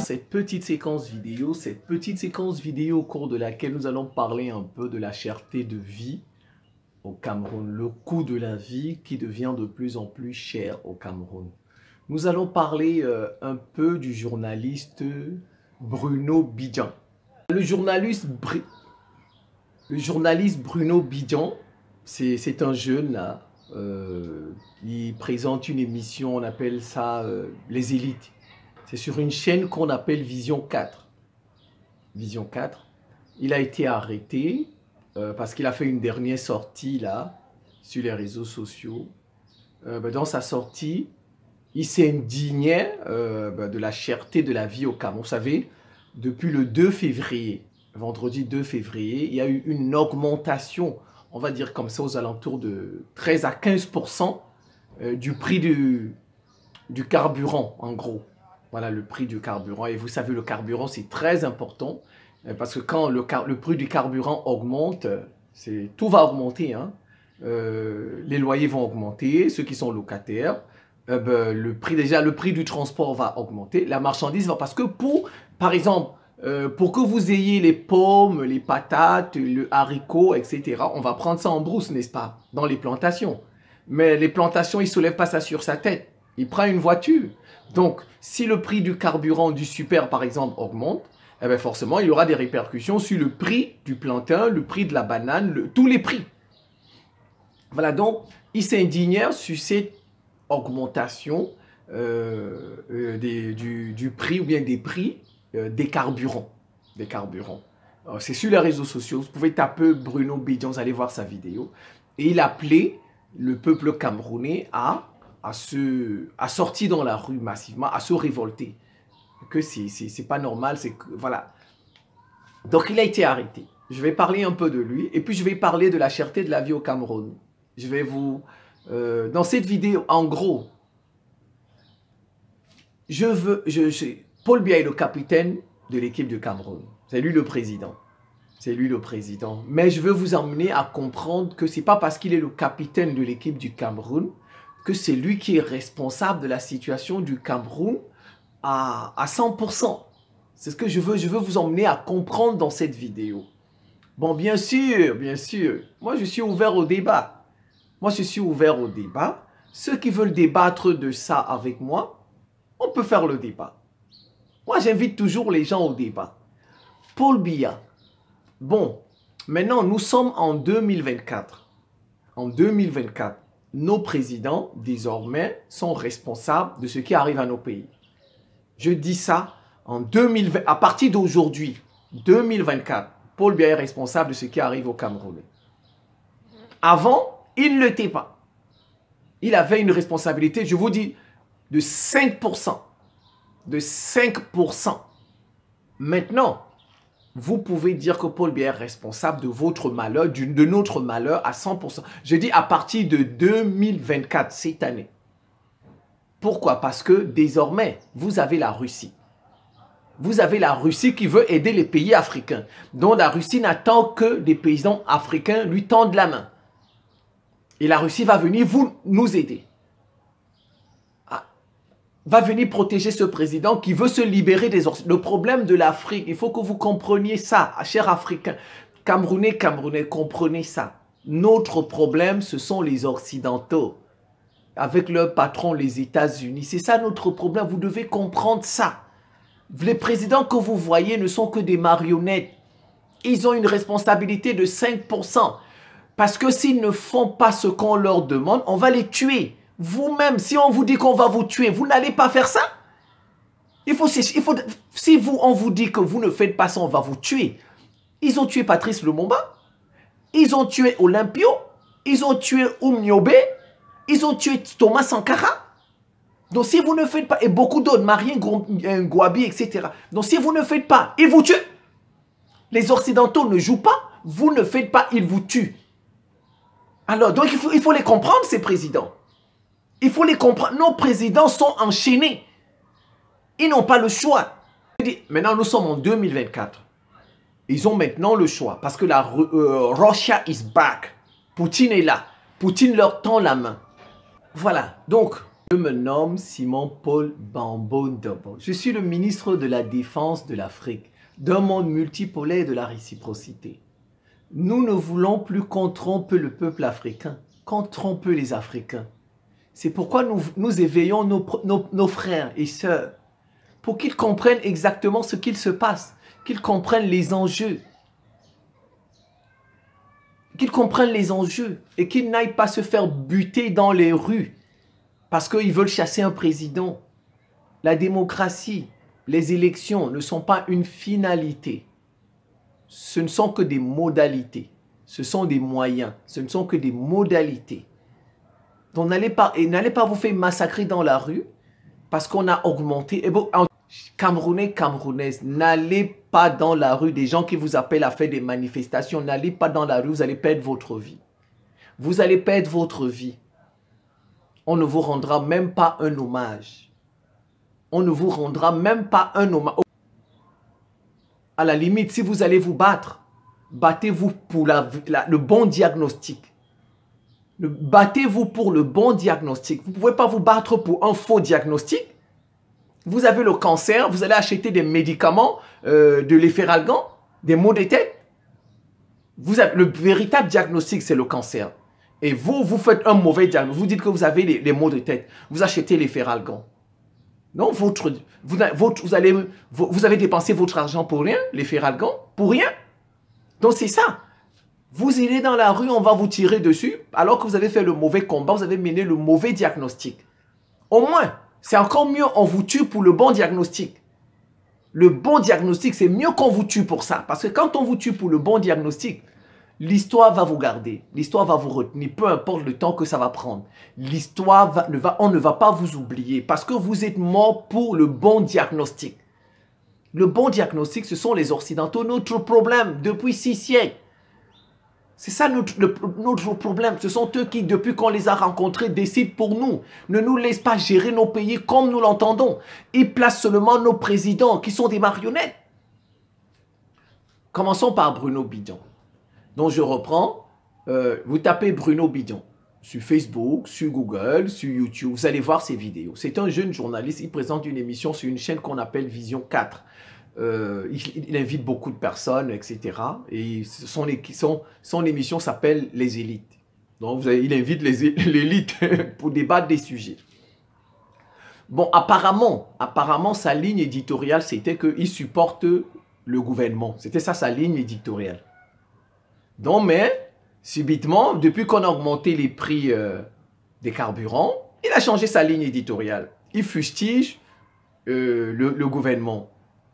cette petite séquence vidéo au cours de laquelle nous allons parler un peu de la cherté de vie au Cameroun, le coût de la vie qui devient de plus en plus cher au Cameroun. Nous allons parler un peu du journaliste Bruno Bidjan. Le journaliste Bruno Bidjan, c'est un jeune là, il présente une émission, on appelle ça Les Élites. C'est sur une chaîne qu'on appelle Vision 4. Vision 4. Il a été arrêté parce qu'il a fait une dernière sortie là, sur les réseaux sociaux. Dans sa sortie, il s'est indigné de la cherté de la vie au Cameroun. Vous savez, depuis le 2 février, vendredi 2 février, il y a eu une augmentation, on va dire comme ça, aux alentours de 13 à 15% du prix du carburant, en gros. Voilà le prix du carburant. Et vous savez, le carburant, c'est très important. Parce que quand le prix du carburant augmente, tout va augmenter. Hein. Les loyers vont augmenter, ceux qui sont locataires. Le prix du transport va augmenter. La marchandise va... Parce que par exemple, pour que vous ayez les pommes, les patates, le haricot, etc., on va prendre ça en brousse, n'est-ce pas? Dans les plantations. Mais les plantations, il ne soulève pas ça sur sa tête. Il prend une voiture. Donc, si le prix du carburant du super, par exemple, augmente, eh bien forcément, il y aura des répercussions sur le prix du plantain, le prix de la banane, tous les prix. Voilà, donc, il s'indigne sur cette augmentation du prix ou bien des prix des carburants. C'est sur les réseaux sociaux. Vous pouvez taper Bruno Bidjan, vous allez voir sa vidéo. Et il appelait le peuple camerounais à sortir dans la rue massivement, à se révolter. Que c'est pas normal, c'est que, voilà. Donc il a été arrêté. Je vais parler un peu de lui, et puis je vais parler de la cherté de la vie au Cameroun. Je vais vous... dans cette vidéo, en gros, Paul Biya est le capitaine de l'équipe du Cameroun. C'est lui le président. C'est lui le président. Mais je veux vous emmener à comprendre que c'est pas parce qu'il est le capitaine de l'équipe du Cameroun que c'est lui qui est responsable de la situation du Cameroun à 100%. C'est ce que je veux vous emmener à comprendre dans cette vidéo. Bon, bien sûr, moi je suis ouvert au débat. Ceux qui veulent débattre de ça avec moi, on peut faire le débat. Moi, j'invite toujours les gens au débat. Paul Biya. Bon, maintenant, nous sommes en 2024. En 2024. Nos présidents, désormais, sont responsables de ce qui arrive à nos pays. Je dis ça en 2020, à partir d'aujourd'hui, 2024, Paul Biya est responsable de ce qui arrive au Cameroun. Avant, il ne l'était pas. Il avait une responsabilité, je vous dis, de 5%. De 5%. Maintenant, vous pouvez dire que Paul Biya est responsable de votre malheur, de notre malheur à 100%. Je dis à partir de 2024, cette année. Pourquoi? Parce que désormais, vous avez la Russie. Vous avez la Russie qui veut aider les pays africains. Donc la Russie n'attend que des paysans africains lui tendent la main. Et la Russie va venir nous aider. Va venir protéger ce président qui veut se libérer des Occidentaux. Le problème de l'Afrique, il faut que vous compreniez ça, chers Africains. Camerounais, comprenez ça. Notre problème, ce sont les Occidentaux. Avec leur patron, les États-Unis. C'est ça notre problème, vous devez comprendre ça. Les présidents que vous voyez ne sont que des marionnettes. Ils ont une responsabilité de 5%. Parce que s'ils ne font pas ce qu'on leur demande, on va les tuer. Vous-même, si on vous dit qu'on va vous tuer, vous n'allez pas faire ça. Si on vous dit que vous ne faites pas ça, on va vous tuer. Ils ont tué Patrice Lumumba. Ils ont tué Olympio. Ils ont tué Oumniobé. Ils ont tué Thomas Sankara. Donc si vous ne faites pas, et beaucoup d'autres, Marien Ngouabi, etc. Donc si vous ne faites pas, ils vous tuent. Les Occidentaux ne jouent pas, vous ne faites pas, ils vous tuent. Alors, donc il faut les comprendre, ces présidents. Il faut les comprendre. Nos présidents sont enchaînés. Ils n'ont pas le choix. Maintenant, nous sommes en 2024. Ils ont maintenant le choix. Parce que la Russia is back. Poutine est là. Poutine leur tend la main. Voilà. Donc, Je me nomme Simon-Paul Bambo-Ndobo. Je suis le ministre de la Défense de l'Afrique, d'un monde multipolaire et de la réciprocité. Nous ne voulons plus qu'on trompe le peuple africain, qu'on trompe les Africains. C'est pourquoi nous éveillons nos frères et sœurs, pour qu'ils comprennent exactement ce qu'il se passe, qu'ils comprennent les enjeux. Qu'ils comprennent les enjeux et qu'ils n'aillent pas se faire buter dans les rues parce qu'ils veulent chasser un président. La démocratie, les élections ne sont pas une finalité. Ce ne sont que des modalités. Ce sont des moyens. Ce ne sont que des modalités. Donc n'allez pas vous faire massacrer dans la rue parce qu'on a augmenté. Et bon, Camerounais, Camerounaises, n'allez pas dans la rue. Des gens qui vous appellent à faire des manifestations, n'allez pas dans la rue, vous allez perdre votre vie. Vous allez perdre votre vie. On ne vous rendra même pas un hommage. On ne vous rendra même pas un hommage. À la limite, si vous allez vous battre, battez-vous pour le bon diagnostic. Battez-vous pour le bon diagnostic. Vous ne pouvez pas vous battre pour un faux diagnostic. Vous avez le cancer, vous allez acheter des médicaments, de l'efferalgan, des maux de tête. Le véritable diagnostic, c'est le cancer. Et vous faites un mauvais diagnostic. Vous dites que vous avez les maux de tête. Vous achetez l'efferalgan. Non, vous avez dépensé votre argent pour rien, l'efferalgan, pour rien. Donc c'est ça. Vous irez dans la rue, on va vous tirer dessus, alors que vous avez fait le mauvais combat, vous avez mené le mauvais diagnostic. Au moins, c'est encore mieux, on vous tue pour le bon diagnostic. Le bon diagnostic, c'est mieux qu'on vous tue pour ça. Parce que quand on vous tue pour le bon diagnostic, l'histoire va vous garder. L'histoire va vous retenir, peu importe le temps que ça va prendre. L'histoire, on ne va pas vous oublier parce que vous êtes mort pour le bon diagnostic. Le bon diagnostic, ce sont les Occidentaux. Notre problème depuis 6 siècles. C'est ça notre problème. Ce sont eux qui, depuis qu'on les a rencontrés, décident pour nous. Ne nous laissent pas gérer nos pays comme nous l'entendons. Ils placent seulement nos présidents qui sont des marionnettes. Commençons par Bruno Bidjan. Donc je reprends. Vous tapez Bruno Bidjan sur Facebook, sur Google, sur YouTube. Vous allez voir ses vidéos. C'est un jeune journaliste. Il présente une émission sur une chaîne qu'on appelle Vision 4. Il invite beaucoup de personnes, etc. Et son émission s'appelle Les Élites. Donc, il invite l'élite pour débattre des sujets. Bon, apparemment, sa ligne éditoriale, c'était qu'il supporte le gouvernement. C'était ça, sa ligne éditoriale. Donc, mais, subitement, depuis qu'on a augmenté les prix des carburants, il a changé sa ligne éditoriale. Il fustige le gouvernement.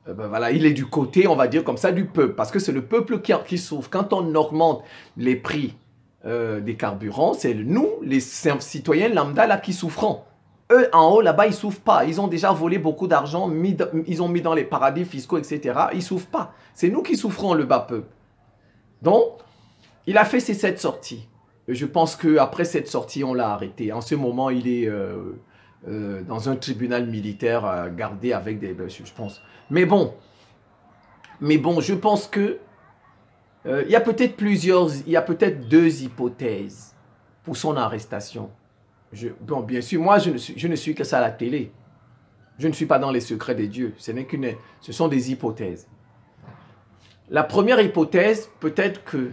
Ben voilà, il est du côté, on va dire comme ça, du peuple. Parce que c'est le peuple qui souffre. Quand on augmente les prix des carburants, c'est nous, les citoyens lambda, là, qui souffrons. Eux, en haut, là-bas, ils ne souffrent pas. Ils ont déjà volé beaucoup d'argent, ils ont mis dans les paradis fiscaux, etc. Ils ne souffrent pas. C'est nous qui souffrons, le bas peuple. Donc, il a fait ces 7 sorties. Je pense qu'après cette sortie, on l'a arrêté. En ce moment, il est dans un tribunal militaire gardé avec des... Je pense... Mais bon, je pense que il y a peut-être 2 hypothèses pour son arrestation. Bon, bien sûr, moi, je ne suis que ça à la télé. Je ne suis pas dans les secrets des dieux. Ce sont des hypothèses. La première hypothèse, peut-être que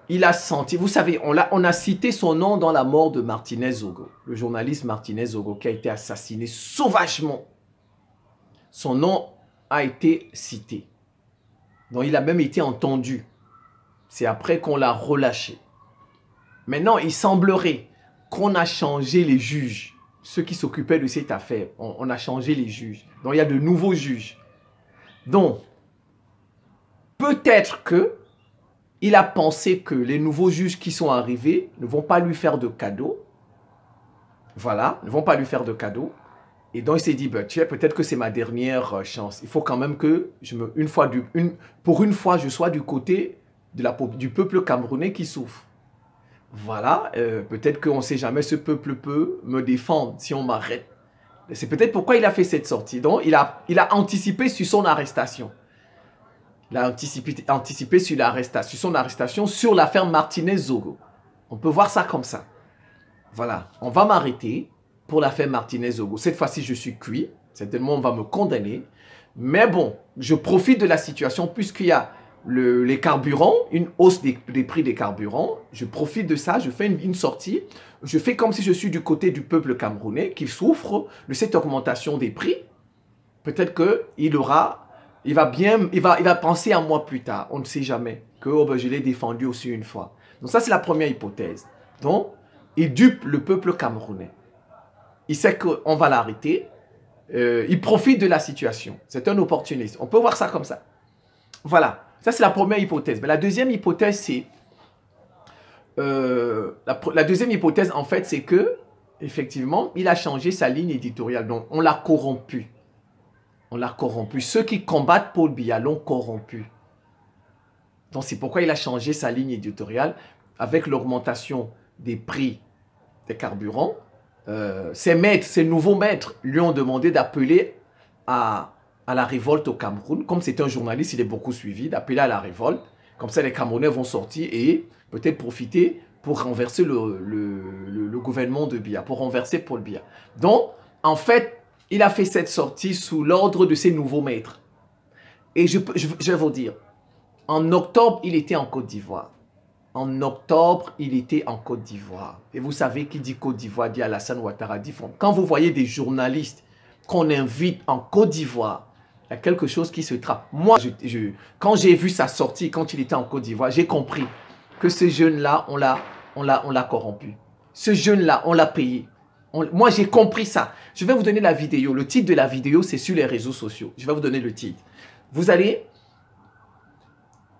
il a senti... Vous savez, on a cité son nom dans la mort de Martinez Zogo, le journaliste Martinez Zogo qui a été assassiné sauvagement. Son nom a été cité. Donc, il a même été entendu. C'est après qu'on l'a relâché. Maintenant, il semblerait qu'on a changé les juges. Ceux qui s'occupaient de cette affaire. On a changé les juges. Donc, il y a de nouveaux juges. Donc, peut-être que il a pensé que les nouveaux juges qui sont arrivés ne vont pas lui faire de cadeaux. Voilà, ne vont pas lui faire de cadeaux. Et donc, il s'est dit, bah, peut-être que c'est ma dernière chance. Il faut quand même que, pour une fois, je sois du côté du peuple camerounais qui souffre. Voilà, peut-être qu'on ne sait jamais, ce peuple peut me défendre si on m'arrête. C'est peut-être pourquoi il a fait cette sortie. Donc, il a anticipé sur son arrestation. Il a anticipé sur son arrestation sur l'affaire Martinez Zogo. On peut voir ça comme ça. Voilà, on va m'arrêter pour l'affaire Martinez-Ogo. Cette fois-ci, je suis cuit. Certainement, on va me condamner. Mais bon, je profite de la situation puisqu'il y a les carburants, une hausse des prix des carburants. Je profite de ça, je fais une sortie. Je fais comme si je suis du côté du peuple camerounais qui souffre de cette augmentation des prix. Peut-être qu'il va penser à moi plus tard. On ne sait jamais que oh ben, je l'ai défendu aussi une fois. Donc ça, c'est la première hypothèse. Donc, il dupe le peuple camerounais. Il sait qu'on va l'arrêter. Il profite de la situation. C'est un opportuniste. On peut voir ça comme ça. Voilà. Ça, c'est la première hypothèse. Mais la deuxième hypothèse, c'est... la deuxième hypothèse, en fait, c'est que, effectivement, il a changé sa ligne éditoriale. Donc, on l'a corrompu. On l'a corrompu. Ceux qui combattent Paul Biya l'ont corrompu. Donc, c'est pourquoi il a changé sa ligne éditoriale avec l'augmentation des prix des carburants. Ses nouveaux maîtres lui ont demandé d'appeler à la révolte au Cameroun. Comme c'est un journaliste, il est beaucoup suivi, d'appeler à la révolte. Comme ça, les Camerounais vont sortir et peut-être profiter pour renverser le gouvernement de Biya, pour renverser Paul Biya. Donc, en fait, il a fait cette sortie sous l'ordre de ses nouveaux maîtres. Et je vais vous dire, en octobre, il était en Côte d'Ivoire. En octobre, il était en Côte d'Ivoire. Et vous savez qui dit Côte d'Ivoire, dit Alassane Ouattara. Quand vous voyez des journalistes qu'on invite en Côte d'Ivoire, il y a quelque chose qui se trappe. Moi, quand j'ai vu sa sortie, quand il était en Côte d'Ivoire, j'ai compris que ce jeune-là, on l'a corrompu. Ce jeune-là, on l'a payé. Moi, j'ai compris ça. Je vais vous donner la vidéo. Le titre de la vidéo, c'est sur les réseaux sociaux. Je vais vous donner le titre. Vous allez...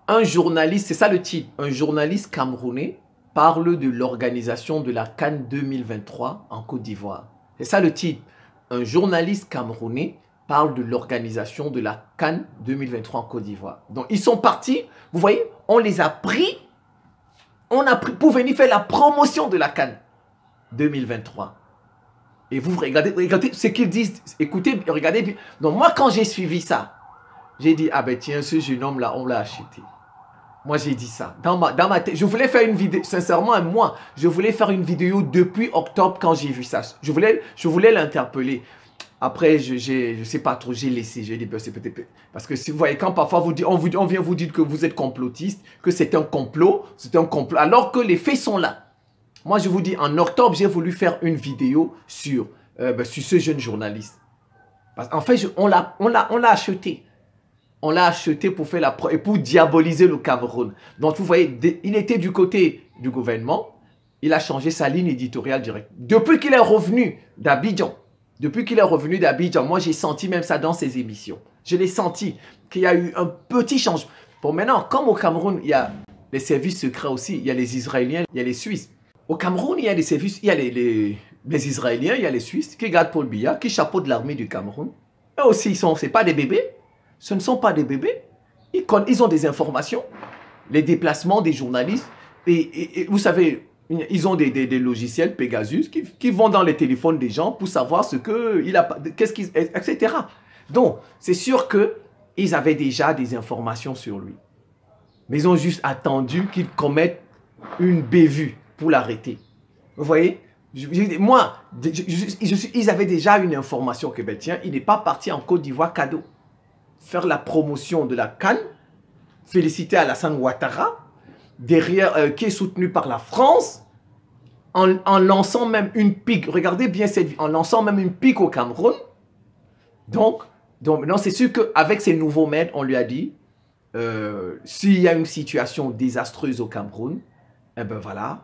Un journaliste, c'est ça le titre, un journaliste camerounais parle de l'organisation de la CAN 2023 en Côte d'Ivoire. C'est ça le titre. Un journaliste camerounais parle de l'organisation de la CAN 2023 en Côte d'Ivoire. Donc, ils sont partis, vous voyez, on les a pris, pour venir faire la promotion de la CAN 2023. Et vous regardez ce qu'ils disent, écoutez, regardez bien. Donc, moi, quand j'ai suivi ça, j'ai dit, ah ben tiens, ce jeune homme-là, on l'a acheté. Moi, j'ai dit ça. Dans ma tête, je voulais faire une vidéo, sincèrement, moi, je voulais faire une vidéo depuis octobre quand j'ai vu ça. Je voulais l'interpeller. Après, je sais pas trop, j'ai laissé. J'ai dit, c'est peut-être... Parce que si vous voyez, quand parfois on vient vous dire que vous êtes complotiste, que c'est un complot, alors que les faits sont là. Moi, je vous dis, en octobre, j'ai voulu faire une vidéo sur ce jeune journaliste. En fait, on l'a acheté. On l'a acheté pour faire et pour diaboliser le Cameroun. Donc, vous voyez, il était du côté du gouvernement. Il a changé sa ligne éditoriale directe. Depuis qu'il est revenu d'Abidjan, moi, j'ai senti même ça dans ses émissions. Je l'ai senti qu'il y a eu un petit changement. Bon, maintenant, comme au Cameroun, il y a les services secrets aussi. Il y a les Israéliens, il y a les Suisses. Au Cameroun, il y a des services, il y a les Israéliens, il y a les Suisses qui gardent Paul Biya, qui chapeautent l'armée du Cameroun. Eux aussi, c'est pas des bébés. Ce ne sont pas des bébés. Ils ont des informations, les déplacements des journalistes. Et vous savez, ils ont des logiciels Pegasus qui vont dans les téléphones des gens pour savoir etc. Donc, c'est sûr qu'ils avaient déjà des informations sur lui. Mais ils ont juste attendu qu'il commette une bévue pour l'arrêter. Vous voyez? Moi, ils avaient déjà une information que, ben, tiens, il n'est pas parti en Côte d'Ivoire cadeau. Faire la promotion de la CAN, féliciter Alassane Ouattara, derrière, qui est soutenu par la France, en lançant même une pique, regardez bien en lançant même une pique au Cameroun. Donc maintenant, c'est sûr qu'avec ces nouveaux maîtres, on lui a dit, s'il y a une situation désastreuse au Cameroun, eh ben voilà,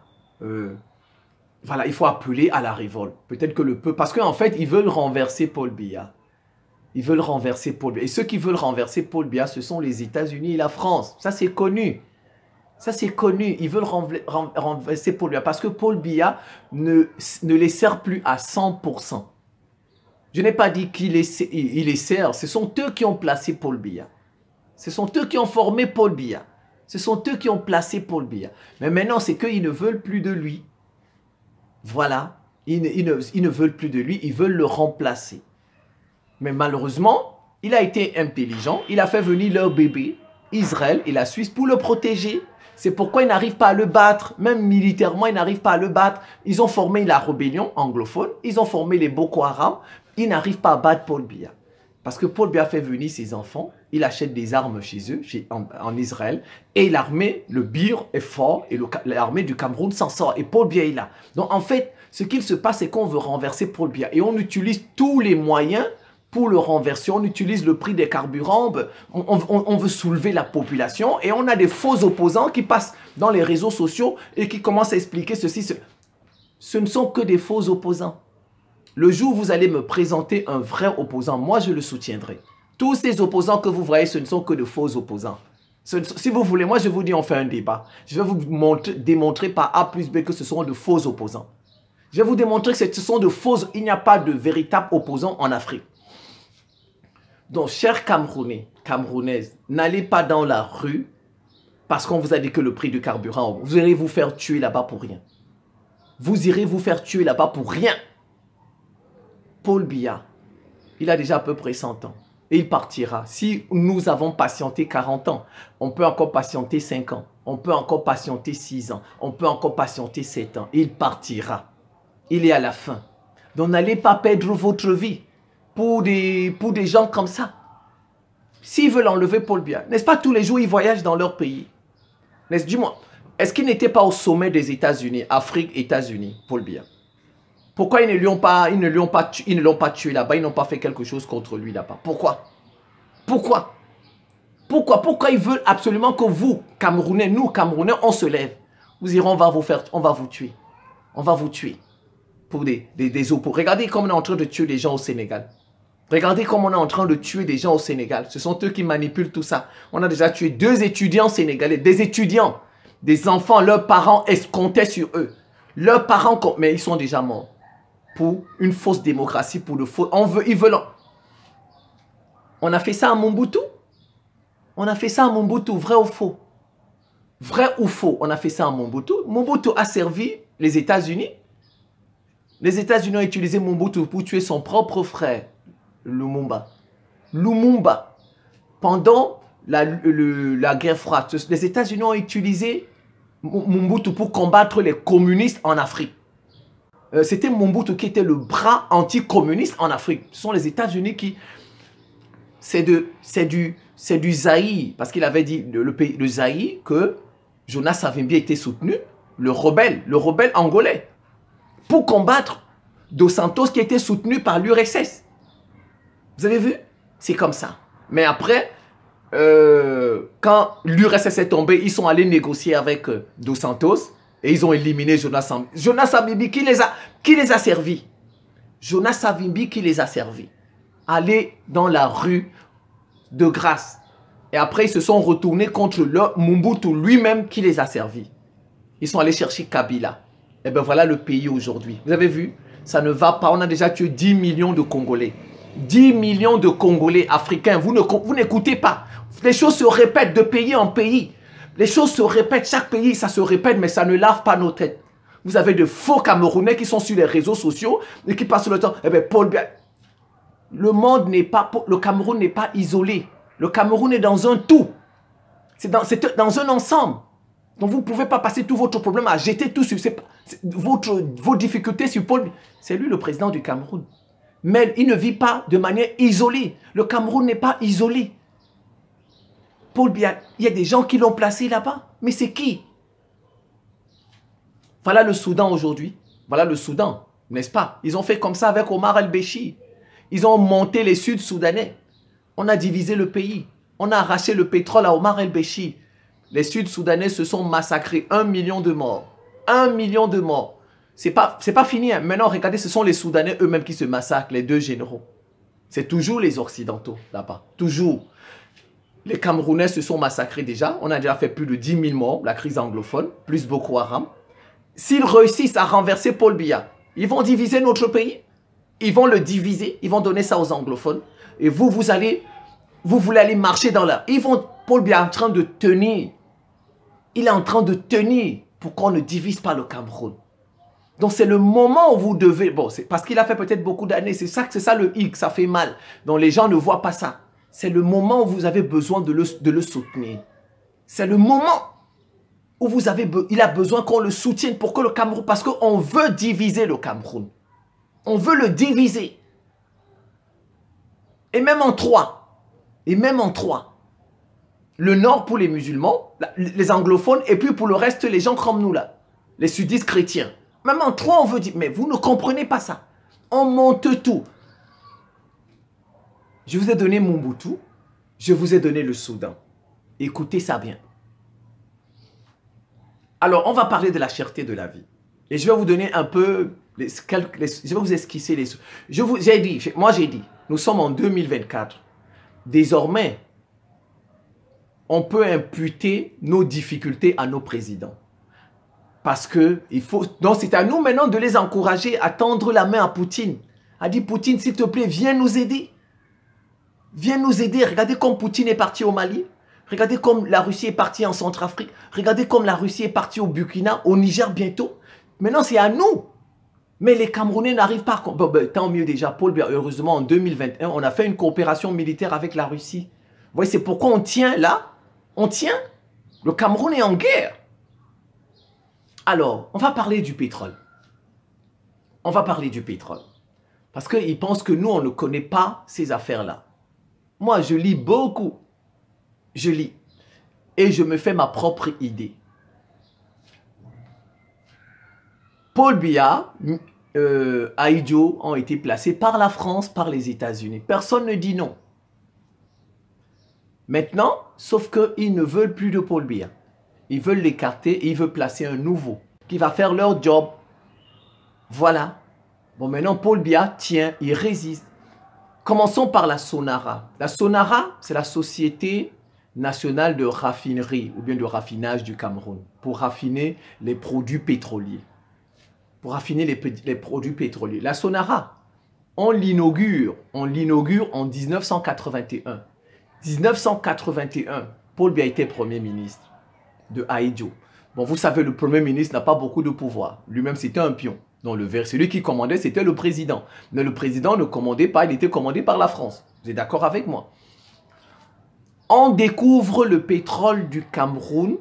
il faut appeler à la révolte. Peut-être que le peuple, parce qu'en fait, ils veulent renverser Paul Biya. Ils veulent renverser Paul Biya. Et ceux qui veulent renverser Paul Biya, ce sont les États-Unis et la France. Ça, c'est connu. Ça, c'est connu. Ils veulent renverser Paul Biya parce que Paul Biya ne les sert plus à 100%. Je n'ai pas dit qu'il les sert. Ce sont eux qui ont placé Paul Biya. Ce sont eux qui ont formé Paul Biya. Ce sont eux qui ont placé Paul Biya. Mais maintenant, c'est qu'ils ne veulent plus de lui. Voilà. Ils ne veulent plus de lui. Ils veulent le remplacer. Mais malheureusement, il a été intelligent. Il a fait venir leur bébé, Israël et la Suisse, pour le protéger. C'est pourquoi ils n'arrivent pas à le battre. Même militairement, ils n'arrivent pas à le battre. Ils ont formé la rébellion anglophone. Ils ont formé les Boko Haram. Ils n'arrivent pas à battre Paul Biya. Parce que Paul Biya fait venir ses enfants. Il achète des armes chez eux, en Israël. Et l'armée, le Bir est fort. Et l'armée du Cameroun s'en sort. Et Paul Biya est là. Donc en fait, ce qu'il se passe, c'est qu'on veut renverser Paul Biya. Et on utilise tous les moyens pour le renverser. On utilise le prix des carburants. On veut soulever la population. Et on a des faux opposants qui passent dans les réseaux sociaux et qui commencent à expliquer ceci. Ce ne sont que des faux opposants. Le jour où vous allez me présenter un vrai opposant, moi je le soutiendrai. Tous ces opposants que vous voyez, ce ne sont que de faux opposants. Si vous voulez, moi je vous dis, on fait un débat. Je vais vous démontrer par A plus B que ce sont de faux opposants. Je vais vous démontrer que ce sont de faux. Il n'y a pas de véritable opposant en Afrique. Donc, chers Camerounais, Camerounaises, n'allez pas dans la rue parce qu'on vous a dit que le prix du carburant, vous irez vous faire tuer là-bas pour rien. Vous irez vous faire tuer là-bas pour rien. Paul Biya, il a déjà à peu près 100 ans. Et il partira. Si nous avons patienté 40 ans, on peut encore patienter 5 ans. On peut encore patienter 6 ans. On peut encore patienter 7 ans. Il partira. Il est à la fin. Donc n'allez pas perdre votre vie pour des gens comme ça. S'ils veulent enlever Paul Biya, n'est-ce pas tous les jours ils voyagent dans leur pays? Dis-moi, est-ce qu'il n'était pas au sommet des États-Unis, Afrique, États-Unis, Paul Biya? Pourquoi ils ne l'ont pas tué là-bas? Ils n'ont pas fait quelque chose contre lui là-bas. Pourquoi? Pourquoi? Pourquoi ils veulent absolument que vous, Camerounais, nous, Camerounais, on se lève? Vous irez, on va vous tuer. On va vous tuer. Pour des opposants. Regardez comme on est en train de tuer des gens au Sénégal. Regardez comme on est en train de tuer des gens au Sénégal. Ce sont eux qui manipulent tout ça. On a déjà tué 2 étudiants sénégalais. Des étudiants. Des enfants, leurs parents comptaient sur eux. Leurs parents, mais ils sont déjà morts. Pour une fausse démocratie, pour le faux. Ils veulent. On a fait ça à Mobutu. On a fait ça à Mobutu, vrai ou faux? Vrai ou faux? On a fait ça à Mobutu. Mobutu a servi les États-Unis. Les États-Unis ont utilisé Mobutu pour tuer son propre frère, Lumumba. Lumumba. Pendant la guerre froide, les États-Unis ont utilisé Mobutu pour combattre les communistes en Afrique. C'était Mobutu qui était le bras anticommuniste en Afrique. Ce sont les États-Unis qui... C'est du Zaïre. Parce qu'il avait dit, le Zaïre, que Jonas Savimbi était soutenu, le rebelle angolais, pour combattre Dos Santos qui était soutenu par l'URSS. Vous avez vu? C'est comme ça. Mais après, quand l'URSS est tombé, ils sont allés négocier avec Dos Santos. Et ils ont éliminé Jonas Savimbi. Jonas Savimbi qui les a servis. Jonas Savimbi qui les a servis. Aller dans la rue de grâce. Et après, ils se sont retournés contre Mobutu lui-même qui les a servis. Ils sont allés chercher Kabila. Et bien voilà le pays aujourd'hui. Vous avez vu? Ça ne va pas. On a déjà tué 10 millions de Congolais. 10 millions de Congolais africains. Vous n'écoutez pas. Les choses se répètent de pays en pays. Les choses se répètent, chaque pays, ça se répète, mais ça ne lave pas nos têtes. Vous avez de faux Camerounais qui sont sur les réseaux sociaux et qui passent le temps. Eh bien, Paul Biya, le Cameroun n'est pas isolé. Le Cameroun est dans un tout. C'est dans un ensemble. Donc, vous ne pouvez pas passer tout votre problème à jeter tout sur vos difficultés sur Paul Biya. C'est lui le président du Cameroun. Mais il ne vit pas de manière isolée. Le Cameroun n'est pas isolé. Paul Biya, il y a des gens qui l'ont placé là-bas. Mais c'est qui? Voilà le Soudan aujourd'hui. Voilà le Soudan, n'est-ce pas? Ils ont fait comme ça avec Omar el-Béchir. Ils ont monté les Sud-Soudanais. On a divisé le pays. On a arraché le pétrole à Omar el-Béchir. Les Sud-Soudanais se sont massacrés. 1 million de morts. 1 million de morts. C'est pas fini. Hein. Maintenant, regardez, ce sont les Soudanais eux-mêmes qui se massacrent, les 2 généraux. C'est toujours les Occidentaux là-bas. Toujours. Les Camerounais se sont massacrés déjà. On a déjà fait plus de 10 000 morts, la crise anglophone, plus Boko Haram. S'ils réussissent à renverser Paul Biya, ils vont diviser notre pays. Ils vont le diviser. Ils vont donner ça aux anglophones. Et vous voulez aller marcher dans la... Paul Biya est en train de tenir. Il est en train de tenir pour qu'on ne divise pas le Cameroun. Donc c'est le moment où vous devez... Bon, c'est parce qu'il a fait peut-être beaucoup d'années. C'est ça le hic, ça fait mal. Donc les gens ne voient pas ça. C'est le moment où vous avez besoin de le soutenir. C'est le moment. où il a besoin qu'on le soutienne pour que le Cameroun, parce qu'on veut diviser le Cameroun. On veut le diviser. Et même en trois. Et même en trois. Le nord pour les musulmans, les anglophones, et puis pour le reste, les gens comme nous là. Les sudistes chrétiens. Même en trois, on veut dire, mais vous ne comprenez pas ça. On monte tout. Je vous ai donné Mobutu, je vous ai donné le Soudan. Écoutez ça bien. Alors, on va parler de la cherté de la vie. Et je vais vous donner un peu, je vais vous esquisser les... Moi j'ai dit, nous sommes en 2024. Désormais, on peut imputer nos difficultés à nos présidents. Parce que il faut... Donc c'est à nous maintenant de les encourager à tendre la main à Poutine. A dit, Poutine, s'il te plaît, viens nous aider. Viens nous aider. Regardez comme Poutine est parti au Mali. Regardez comme la Russie est partie en Centrafrique. Regardez comme la Russie est partie au Burkina, au Niger bientôt. Maintenant, c'est à nous. Mais les Camerounais n'arrivent pas à... Bon, tant mieux déjà, Paul Biya. Heureusement, en 2021, on a fait une coopération militaire avec la Russie. Vous voyez, c'est pourquoi on tient là. On tient. Le Cameroun est en guerre. Alors, on va parler du pétrole. On va parler du pétrole. Parce qu'ils pensent que nous, on ne connaît pas ces affaires-là. Moi, je lis beaucoup. Je lis. Et je me fais ma propre idée. Paul Biya, Ahidjo ont été placés par la France, par les États-Unis. Personne ne dit non. Maintenant, sauf qu'ils ne veulent plus de Paul Biya. Ils veulent l'écarter et ils veulent placer un nouveau qui va faire leur job. Voilà. Bon, maintenant, Paul Biya tient, il résiste. Commençons par la Sonara. La Sonara, c'est la Société nationale de raffinerie ou bien de raffinage du Cameroun pour raffiner les produits pétroliers. Pour raffiner les produits pétroliers. La Sonara, on l'inaugure en 1981. 1981, Paul Biya était Premier ministre de Ahidjo. Bon, vous savez, le Premier ministre n'a pas beaucoup de pouvoir. Lui-même, c'était un pion. Donc, celui qui commandait, c'était le président. Mais le président ne commandait pas, il était commandé par la France. Vous êtes d'accord avec moi? On découvre le pétrole du Cameroun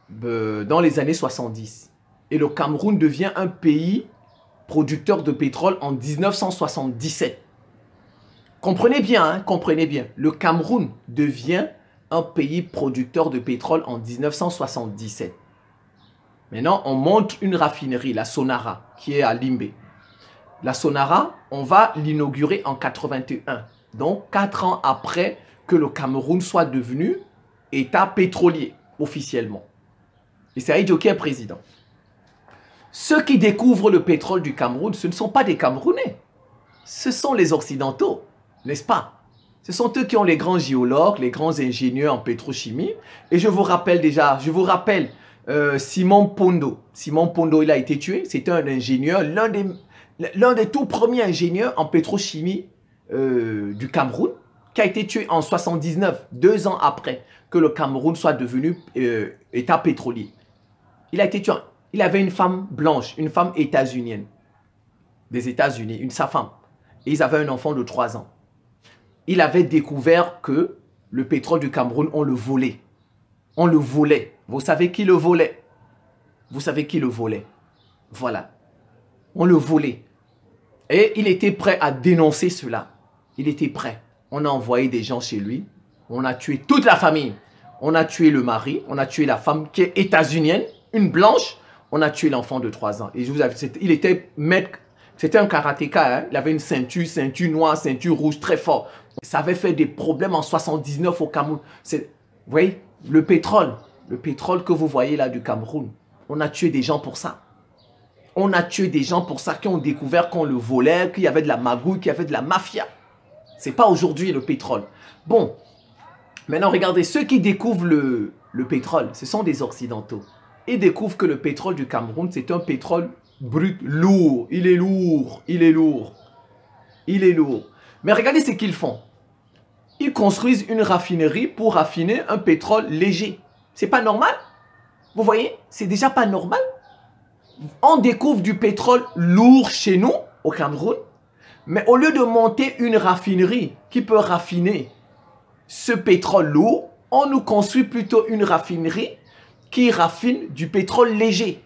dans les années 70. Et le Cameroun devient un pays producteur de pétrole en 1977. Comprenez bien, hein, comprenez bien. Le Cameroun devient un pays producteur de pétrole en 1977. Maintenant, on monte une raffinerie, la Sonara, qui est à Limbe. La Sonara, on va l'inaugurer en 81. Donc, 4 ans après que le Cameroun soit devenu État pétrolier, officiellement. Et c'est Ahidjo qui est président. Ceux qui découvrent le pétrole du Cameroun, ce ne sont pas des Camerounais. Ce sont les Occidentaux, n'est-ce pas? Ce sont eux qui ont les grands géologues, les grands ingénieurs en pétrochimie. Et je vous rappelle déjà, Simon Pondo. Simon Pondo, il a été tué. C'était un ingénieur, l'un des tout premiers ingénieurs en pétrochimie du Cameroun, qui a été tué en 79, 2 ans après que le Cameroun soit devenu État pétrolier. Il a été tué. Il avait une femme blanche, une femme états-unienne, des États-Unis, sa femme. Et ils avaient un enfant de 3 ans. Il avait découvert que le pétrole du Cameroun, on le volait. On le volait. Vous savez qui le volait? Vous savez qui le volait? Voilà. On le volait. Et il était prêt à dénoncer cela. Il était prêt. On a envoyé des gens chez lui. On a tué toute la famille. On a tué le mari. On a tué la femme qui est états-unienne, une blanche. On a tué l'enfant de 3 ans. Et il était maître. C'était un karatéka. Hein? Il avait une ceinture noire, ceinture rouge, très fort. Ça avait fait des problèmes en 79 au Cameroun. Vous voyez, le pétrole que vous voyez là du Cameroun, on a tué des gens pour ça. On a tué des gens pour ça qui ont découvert qu'on le volait, qu'il y avait de la magouille, qu'il y avait de la mafia. C'est pas aujourd'hui le pétrole. Bon, maintenant regardez, ceux qui découvrent le pétrole, ce sont des Occidentaux. Ils découvrent que le pétrole du Cameroun, c'est un pétrole brut, lourd. Il est lourd, il est lourd, il est lourd. Mais regardez ce qu'ils font. Ils construisent une raffinerie pour raffiner un pétrole léger. C'est pas normal? Vous voyez? C'est déjà pas normal. On découvre du pétrole lourd chez nous, au Cameroun. Mais au lieu de monter une raffinerie qui peut raffiner ce pétrole lourd, on nous construit plutôt une raffinerie qui raffinent du pétrole léger.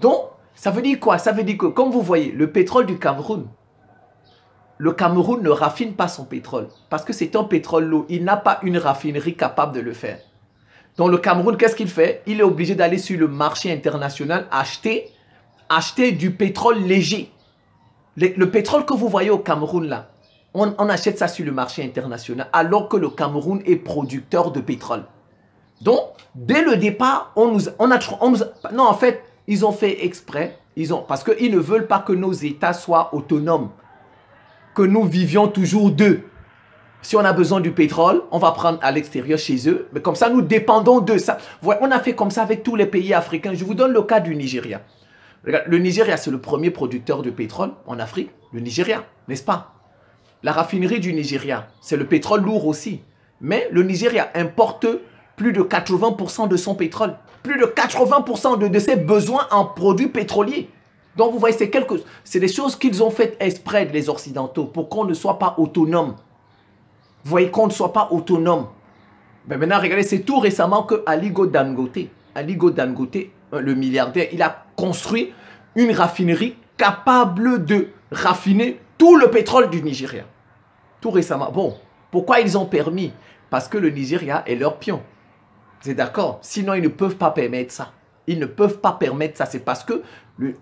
Donc, ça veut dire quoi? Ça veut dire que, comme vous voyez, le pétrole du Cameroun, le Cameroun ne raffine pas son pétrole parce que c'est un pétrole lourd. Il n'a pas une raffinerie capable de le faire. Donc, le Cameroun, qu'est-ce qu'il fait? Il est obligé d'aller sur le marché international acheter du pétrole léger. Le pétrole que vous voyez au Cameroun, là, on achète ça sur le marché international alors que le Cameroun est producteur de pétrole. Donc, dès le départ, non, en fait, ils ont fait exprès, parce qu'ils ne veulent pas que nos États soient autonomes, que nous vivions toujours d'eux. Si on a besoin du pétrole, on va prendre à l'extérieur chez eux, mais comme ça, nous dépendons d'eux. On a fait comme ça avec tous les pays africains. Je vous donne le cas du Nigeria. Le Nigeria, c'est le premier producteur de pétrole en Afrique, le Nigeria, n'est-ce pas? La raffinerie du Nigeria, c'est le pétrole lourd aussi. Mais le Nigeria importe plus de 80% de son pétrole. Plus de 80% de ses besoins en produits pétroliers. Donc vous voyez, c'est des choses qu'ils ont faites exprès, les Occidentaux, pour qu'on ne soit pas autonome. Vous voyez, qu'on ne soit pas autonome. Mais maintenant, regardez, c'est tout récemment que Aliko Dangote, le milliardaire, il a construit une raffinerie capable de raffiner tout le pétrole du Nigeria. Tout récemment. Bon, pourquoi ils ont permis? Parce que le Nigeria est leur pion. Vous êtes d'accord? Sinon, ils ne peuvent pas permettre ça. Ils ne peuvent pas permettre ça. C'est parce que,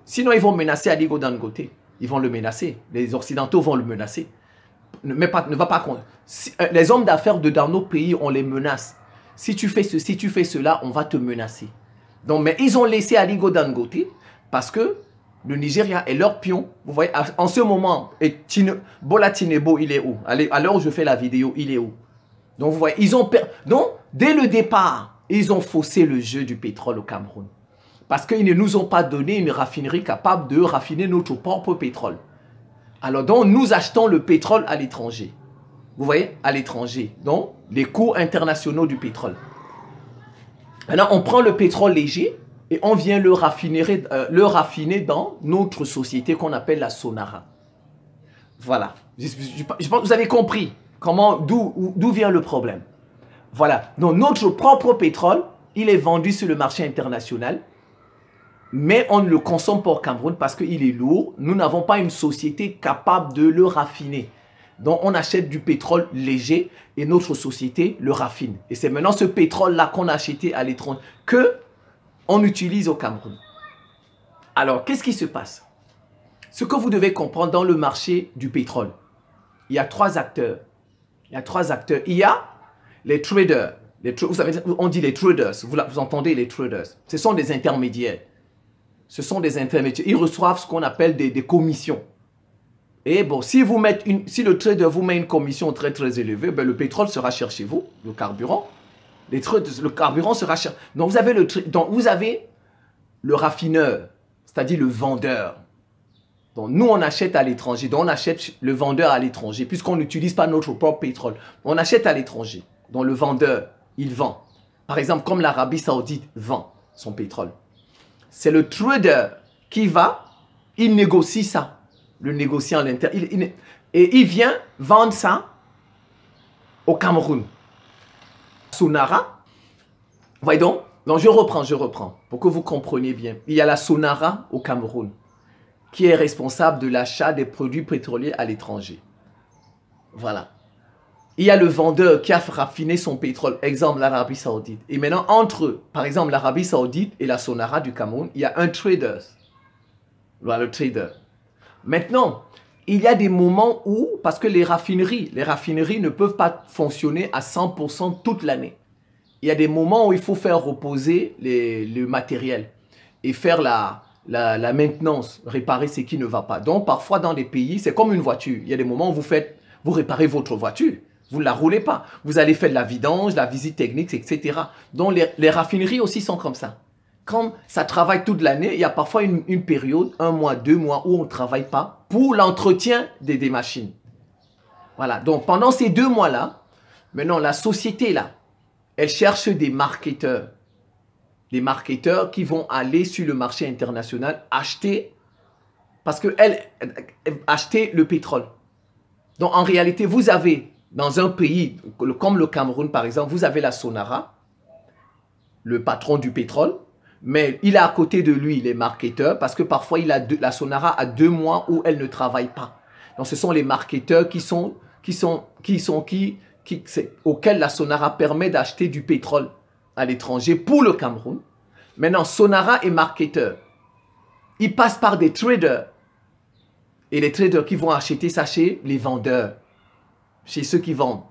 sinon, ils vont menacer Aliko Dangote. Ils vont le menacer. Les Occidentaux vont le menacer. Ne va pas contre. Les hommes d'affaires dans nos pays, on les menace. Si tu fais ceci, tu fais cela, on va te menacer. Donc, mais ils ont laissé Aliko Dangote parce que le Nigeria est leur pion. Vous voyez, en ce moment, Bola Tinubu, il est où? À l'heure où je fais la vidéo, il est où? Donc, vous voyez, donc, dès le départ, ils ont faussé le jeu du pétrole au Cameroun. Parce qu'ils ne nous ont pas donné une raffinerie capable de raffiner notre propre pétrole. Alors, donc, nous achetons le pétrole à l'étranger. Vous voyez, à l'étranger. Donc, les cours internationaux du pétrole. Maintenant, on prend le pétrole léger et on vient le raffiner dans notre société qu'on appelle la Sonara. Voilà. Je pense que vous avez compris d'où vient le problème. Voilà. Donc, notre propre pétrole, il est vendu sur le marché international. Mais on ne le consomme pas au Cameroun parce qu'il est lourd. Nous n'avons pas une société capable de le raffiner. Donc, on achète du pétrole léger et notre société le raffine. Et c'est maintenant ce pétrole-là qu'on a acheté à l'étranger qu'on utilise au Cameroun. Alors, qu'est-ce qui se passe? Ce que vous devez comprendre dans le marché du pétrole, il y a trois acteurs. Il y a trois acteurs. Il y a les traders. Vous savez, on dit les traders. Vous entendez les traders. Ce sont des intermédiaires. Ce sont des intermédiaires. Ils reçoivent ce qu'on appelle des commissions. Et bon, si le trader vous met une commission très très élevée, ben le pétrole sera cher chez vous, le carburant. Le carburant sera cher. Donc vous avez le raffineur, c'est-à-dire le vendeur. Donc nous on achète à l'étranger. Donc on achète le vendeur à l'étranger, puisqu'on n'utilise pas notre propre pétrole. On achète à l'étranger. Donc le vendeur, il vend. Par exemple, comme l'Arabie Saoudite vend son pétrole. C'est le trader qui il négocie ça. Le négociant à l'intérieur. Et il vient vendre ça au Cameroun. Sonara. Voyez donc. Donc je reprends. Pour que vous compreniez bien. Il y a la Sonara au Cameroun qui est responsable de l'achat des produits pétroliers à l'étranger. Voilà. Il y a le vendeur qui a raffiné son pétrole, exemple l'Arabie Saoudite. Et maintenant, entre, par exemple, l'Arabie Saoudite et la Sonara du Cameroun, il y a un trader. Voilà, le trader. Maintenant, il y a des moments où, parce que les raffineries ne peuvent pas fonctionner à 100% toute l'année. Il y a des moments où il faut faire reposer le matériel et faire la maintenance, réparer ce qui ne va pas. Donc, parfois, dans des pays, c'est comme une voiture. Il y a des moments où vous réparez votre voiture. Vous ne la roulez pas. Vous allez faire de la vidange, la visite technique, etc. Donc, les raffineries aussi sont comme ça. Quand ça travaille toute l'année, il y a parfois une période, 1 mois, 2 mois, où on ne travaille pas pour l'entretien des machines. Voilà. Donc, pendant ces 2 mois-là, maintenant, la société, là, elle cherche des marketeurs. Des marketeurs qui vont aller sur le marché international acheter, acheter le pétrole. Donc, en réalité, vous avez, dans un pays comme le Cameroun, par exemple, vous avez la Sonara. le patron du pétrole, mais il a à côté de lui les marketeurs, parce que parfois la Sonara a 2 mois où elle ne travaille pas. Donc ce sont les marketeurs auxquels la Sonara permet d'acheter du pétrole à l'étranger pour le Cameroun. Maintenant, Sonara est marketeur. Ils passent par des traders. Et les traders qui vont acheter ça chez les vendeurs, chez ceux qui vendent.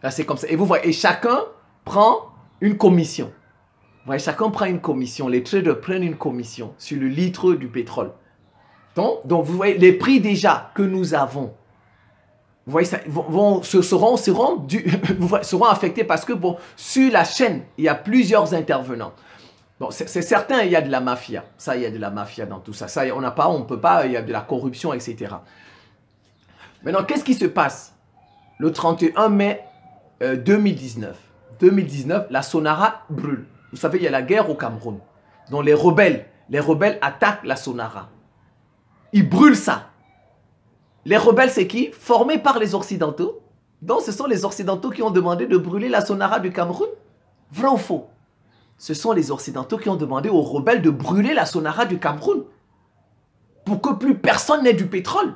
Là, c'est comme ça. Et vous voyez, et chacun prend une commission. Vous voyez, chacun prend une commission. Les traders prennent une commission sur le litre du pétrole. Donc vous voyez, les prix déjà que nous avons, vous voyez, seront affectés parce que, bon, sur la chaîne, il y a plusieurs intervenants. Bon, c'est certain, il y a de la mafia. Ça, il y a de la mafia dans tout ça. Ça, on ne peut pas, il y a de la corruption, etc. Maintenant, qu'est-ce qui se passe? Le 31 mai 2019, la Sonara brûle. Vous savez, il y a la guerre au Cameroun. Donc, les rebelles attaquent la Sonara. Ils brûlent ça. Les rebelles, c'est qui? Formés par les Occidentaux. Donc, ce sont les Occidentaux qui ont demandé de brûler la Sonara du Cameroun. Vrai ou faux? Ce sont les Occidentaux qui ont demandé aux rebelles de brûler la Sonara du Cameroun. Pour que plus personne n'ait du pétrole.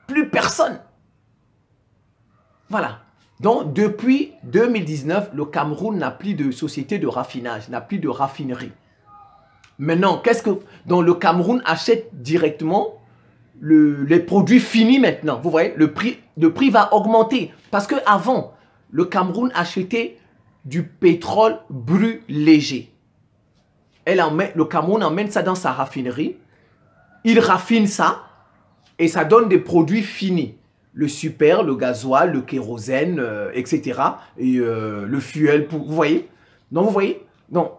Plus personne. Voilà. Donc, depuis 2019, le Cameroun n'a plus de société de raffinage, n'a plus de raffinerie. Maintenant, donc le Cameroun achète directement les produits finis maintenant. Vous voyez, le prix va augmenter. Parce qu'avant, le Cameroun achetait du pétrole brut léger. Le Cameroun emmène ça dans sa raffinerie. Il raffine ça et ça donne des produits finis. Le super, le gasoil, le kérosène, etc. Et le fuel, vous voyez? Donc, vous voyez? Donc,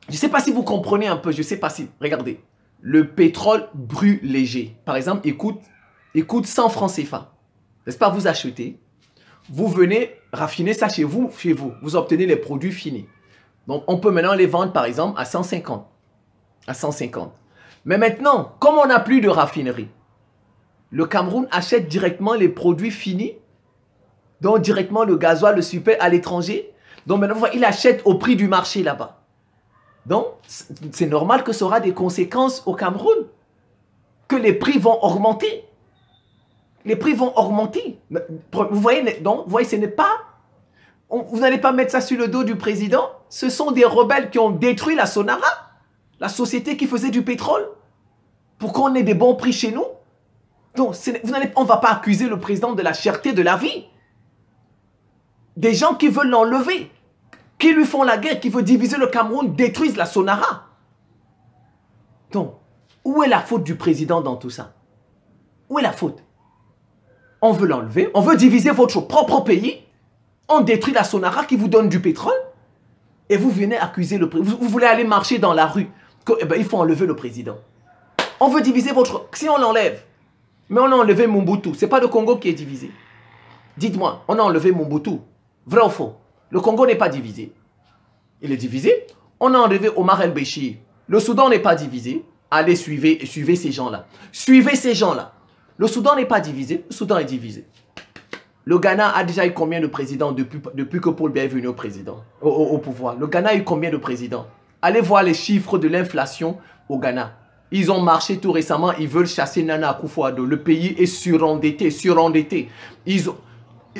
je ne sais pas si vous comprenez un peu. Je ne sais pas si... Regardez. Le pétrole brut léger, par exemple, il coûte 100 francs CFA. N'est-ce pas? Vous achetez. Vous venez raffiner ça chez vous. Vous obtenez les produits finis. Donc, on peut maintenant les vendre, par exemple, à 150. À 150. Mais maintenant, comme on n'a plus de raffinerie, le Cameroun achète directement les produits finis. Donc, directement le gasoil, le super à l'étranger. Donc, maintenant, il achète au prix du marché là-bas. Donc, c'est normal que ça aura des conséquences au Cameroun. Que les prix vont augmenter. Les prix vont augmenter. Vous voyez, ce n'est pas... Vous n'allez pas mettre ça sur le dos du président. Ce sont des rebelles qui ont détruit la Sonara, la société qui faisait du pétrole, pour qu'on ait des bons prix chez nous. Donc, on ne va pas accuser le président de la cherté de la vie. Des gens qui veulent l'enlever, qui lui font la guerre, qui veulent diviser le Cameroun, détruisent la Sonara. Donc, où est la faute du président dans tout ça? Où est la faute? On veut l'enlever, on veut diviser votre propre pays, on détruit la Sonara qui vous donne du pétrole, et vous venez accuser le président. Vous voulez aller marcher dans la rue, il faut enlever le président. On veut diviser votre... Si on l'enlève, mais on a enlevé Mobutu, ce n'est pas le Congo qui est divisé. Dites-moi, on a enlevé Mobutu, vrai ou faux? Le Congo n'est pas divisé. Il est divisé. On a enlevé Omar el-Béchir. Le Soudan n'est pas divisé. Allez, suivez ces gens-là. Suivez ces gens-là. Le Soudan n'est pas divisé. Le Soudan est divisé. Le Ghana a déjà eu combien de présidents depuis que Paul Biya est venu au pouvoir? Le Ghana a eu combien de présidents? Allez voir les chiffres de l'inflation au Ghana. Ils ont marché tout récemment. Ils veulent chasser Nana Akufo-Addo. Le pays est surendetté. Ils ont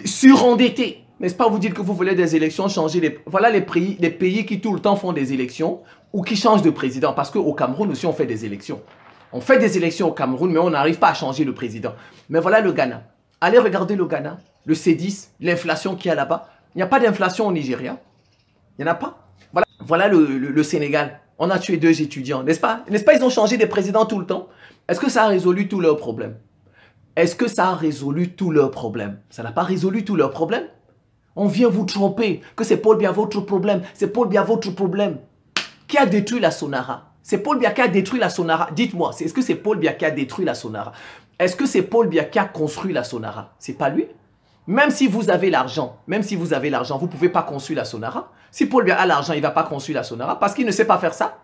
surendetté. N'est-ce pas, vous dites que vous voulez des élections, changer les... Voilà les pays qui tout le temps font des élections ou qui changent de président. Parce qu'au Cameroun aussi, on fait des élections. On fait des élections au Cameroun, mais on n'arrive pas à changer le président. Mais voilà le Ghana. Allez regarder le Ghana, le C10, l'inflation qu'il y a là-bas. Il n'y a pas d'inflation au Nigeria. Il n'y en a pas. Voilà le Sénégal. On a tué 2 étudiants, n'est-ce pas? N'est-ce pas, ils ont changé des présidents tout le temps? Est-ce que ça a résolu tous leurs problèmes? Est-ce que ça a résolu tous leurs problèmes? Ça n'a pas résolu tous leurs problèmes. On vient vous tromper que c'est Paul Biya votre problème. C'est Paul Biya votre problème. Qui a détruit la Sonara? C'est Paul Biya qui a détruit la Sonara. Dites-moi, est-ce que c'est Paul Biya qui a détruit la Sonara? Est-ce que c'est Paul Biya qui a construit la Sonara? C'est pas lui. Même si vous avez l'argent, vous ne pouvez pas construire la Sonara. Si Paul Biya a l'argent, il ne va pas construire la Sonara parce qu'il ne sait pas faire ça.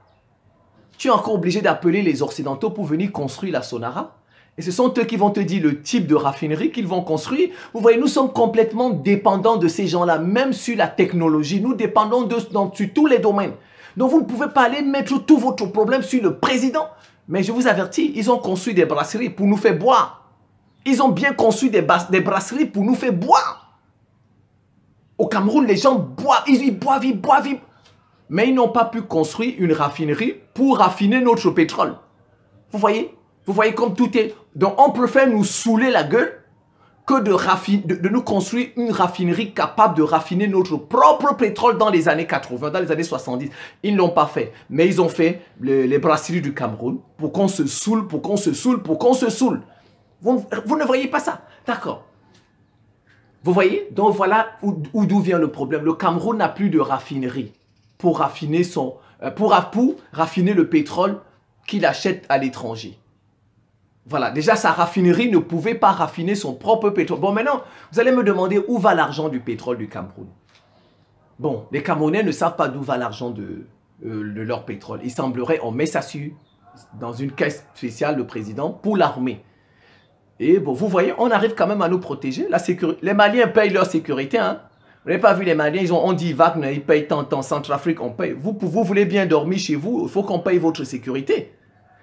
Tu es encore obligé d'appeler les Occidentaux pour venir construire la Sonara. Et ce sont eux qui vont te dire le type de raffinerie qu'ils vont construire. Vous voyez, nous sommes complètement dépendants de ces gens-là, même sur la technologie. Nous dépendons d'eux sur tous les domaines. Donc, vous ne pouvez pas aller mettre tout votre problème sur le président. Mais je vous avertis, ils ont construit des brasseries pour nous faire boire. Ils ont bien construit des brasseries pour nous faire boire. Au Cameroun, les gens boivent, ils boivent. Mais ils n'ont pas pu construire une raffinerie pour raffiner notre pétrole. Vous voyez? Vous voyez comme tout est... Donc, on préfère nous saouler la gueule que de nous construire une raffinerie capable de raffiner notre propre pétrole dans les années 80, dans les années 70. Ils ne l'ont pas fait. Mais ils ont fait les brasseries du Cameroun pour qu'on se saoule, pour qu'on se saoule. Vous ne voyez pas ça? D'accord. Vous voyez? Donc, voilà d'où vient le problème. Le Cameroun n'a plus de raffinerie pour raffiner pour raffiner le pétrole qu'il achète à l'étranger. Voilà, déjà sa raffinerie ne pouvait pas raffiner son propre pétrole. Bon, maintenant, vous allez me demander où va l'argent du pétrole du Cameroun. Bon, les Camerounais ne savent pas d'où va l'argent de leur pétrole. Il semblerait, on met ça dans une caisse spéciale, le président, pour l'armée. Et bon, vous voyez, on arrive quand même à nous protéger. Les Maliens payent leur sécurité, hein. Vous n'avez pas vu les Maliens, on dit Wagner, ils payent tant, Centrafrique, on paye. Vous voulez bien dormir chez vous, il faut qu'on paye votre sécurité.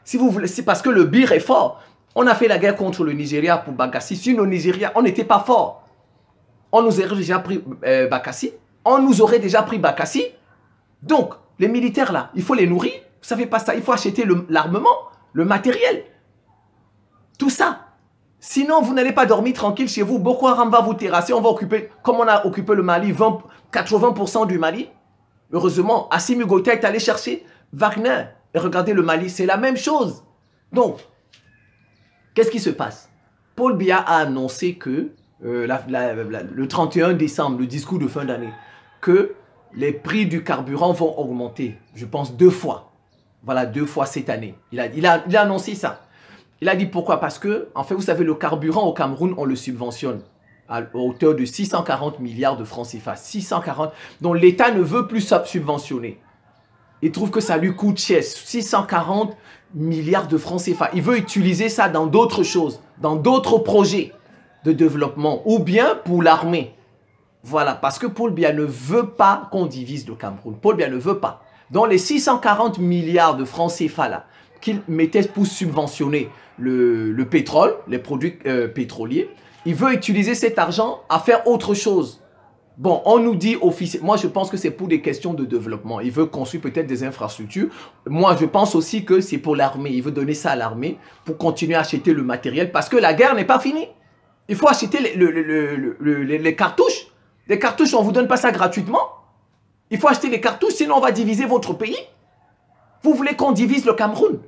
Si vous voulez, c'est parce que le bir est fort. On a fait la guerre contre le Nigeria pour Bakassi. Si au Nigeria, on n'était pas fort. On nous aurait déjà pris Bakassi. On nous aurait déjà pris Bakassi. Donc, les militaires là, il faut les nourrir. Vous ne savez pas ça, il faut acheter l'armement, le matériel. Tout ça. Sinon, vous n'allez pas dormir tranquille chez vous. Boko Haram va vous terrasser. On va occuper, comme on a occupé le Mali, 80% du Mali. Heureusement, Assimi Goïta est allé chercher Wagner. Et regardez le Mali, c'est la même chose. Donc, qu'est-ce qui se passe? Paul Biya a annoncé que, le 31 décembre, le discours de fin d'année, que les prix du carburant vont augmenter, je pense 2 fois. Voilà, 2 fois cette année. Il a annoncé ça. Il a dit pourquoi? Parce que, en fait, vous savez, le carburant au Cameroun, on le subventionne à hauteur de 640 milliards de francs CFA. 640, dont l'État ne veut plus subventionner. Il trouve que ça lui coûte cher. 640 milliards de francs CFA. Il veut utiliser ça dans d'autres choses, dans d'autres projets de développement, ou bien pour l'armée. Voilà, parce que Paul Biya ne veut pas qu'on divise le Cameroun. Paul Biya ne veut pas. Donc les 640 milliards de francs CFA là, qu'il mettait pour subventionner le pétrole, les produits pétroliers, il veut utiliser cet argent à faire autre chose. Bon, on nous dit officiellement, moi je pense que c'est pour des questions de développement. Il veut construire peut-être des infrastructures. Moi je pense aussi que c'est pour l'armée. Il veut donner ça à l'armée pour continuer à acheter le matériel parce que la guerre n'est pas finie. Il faut acheter les cartouches. Les cartouches, on ne vous donne pas ça gratuitement. Il faut acheter les cartouches, sinon on va diviser votre pays. Vous voulez qu'on divise le Cameroun?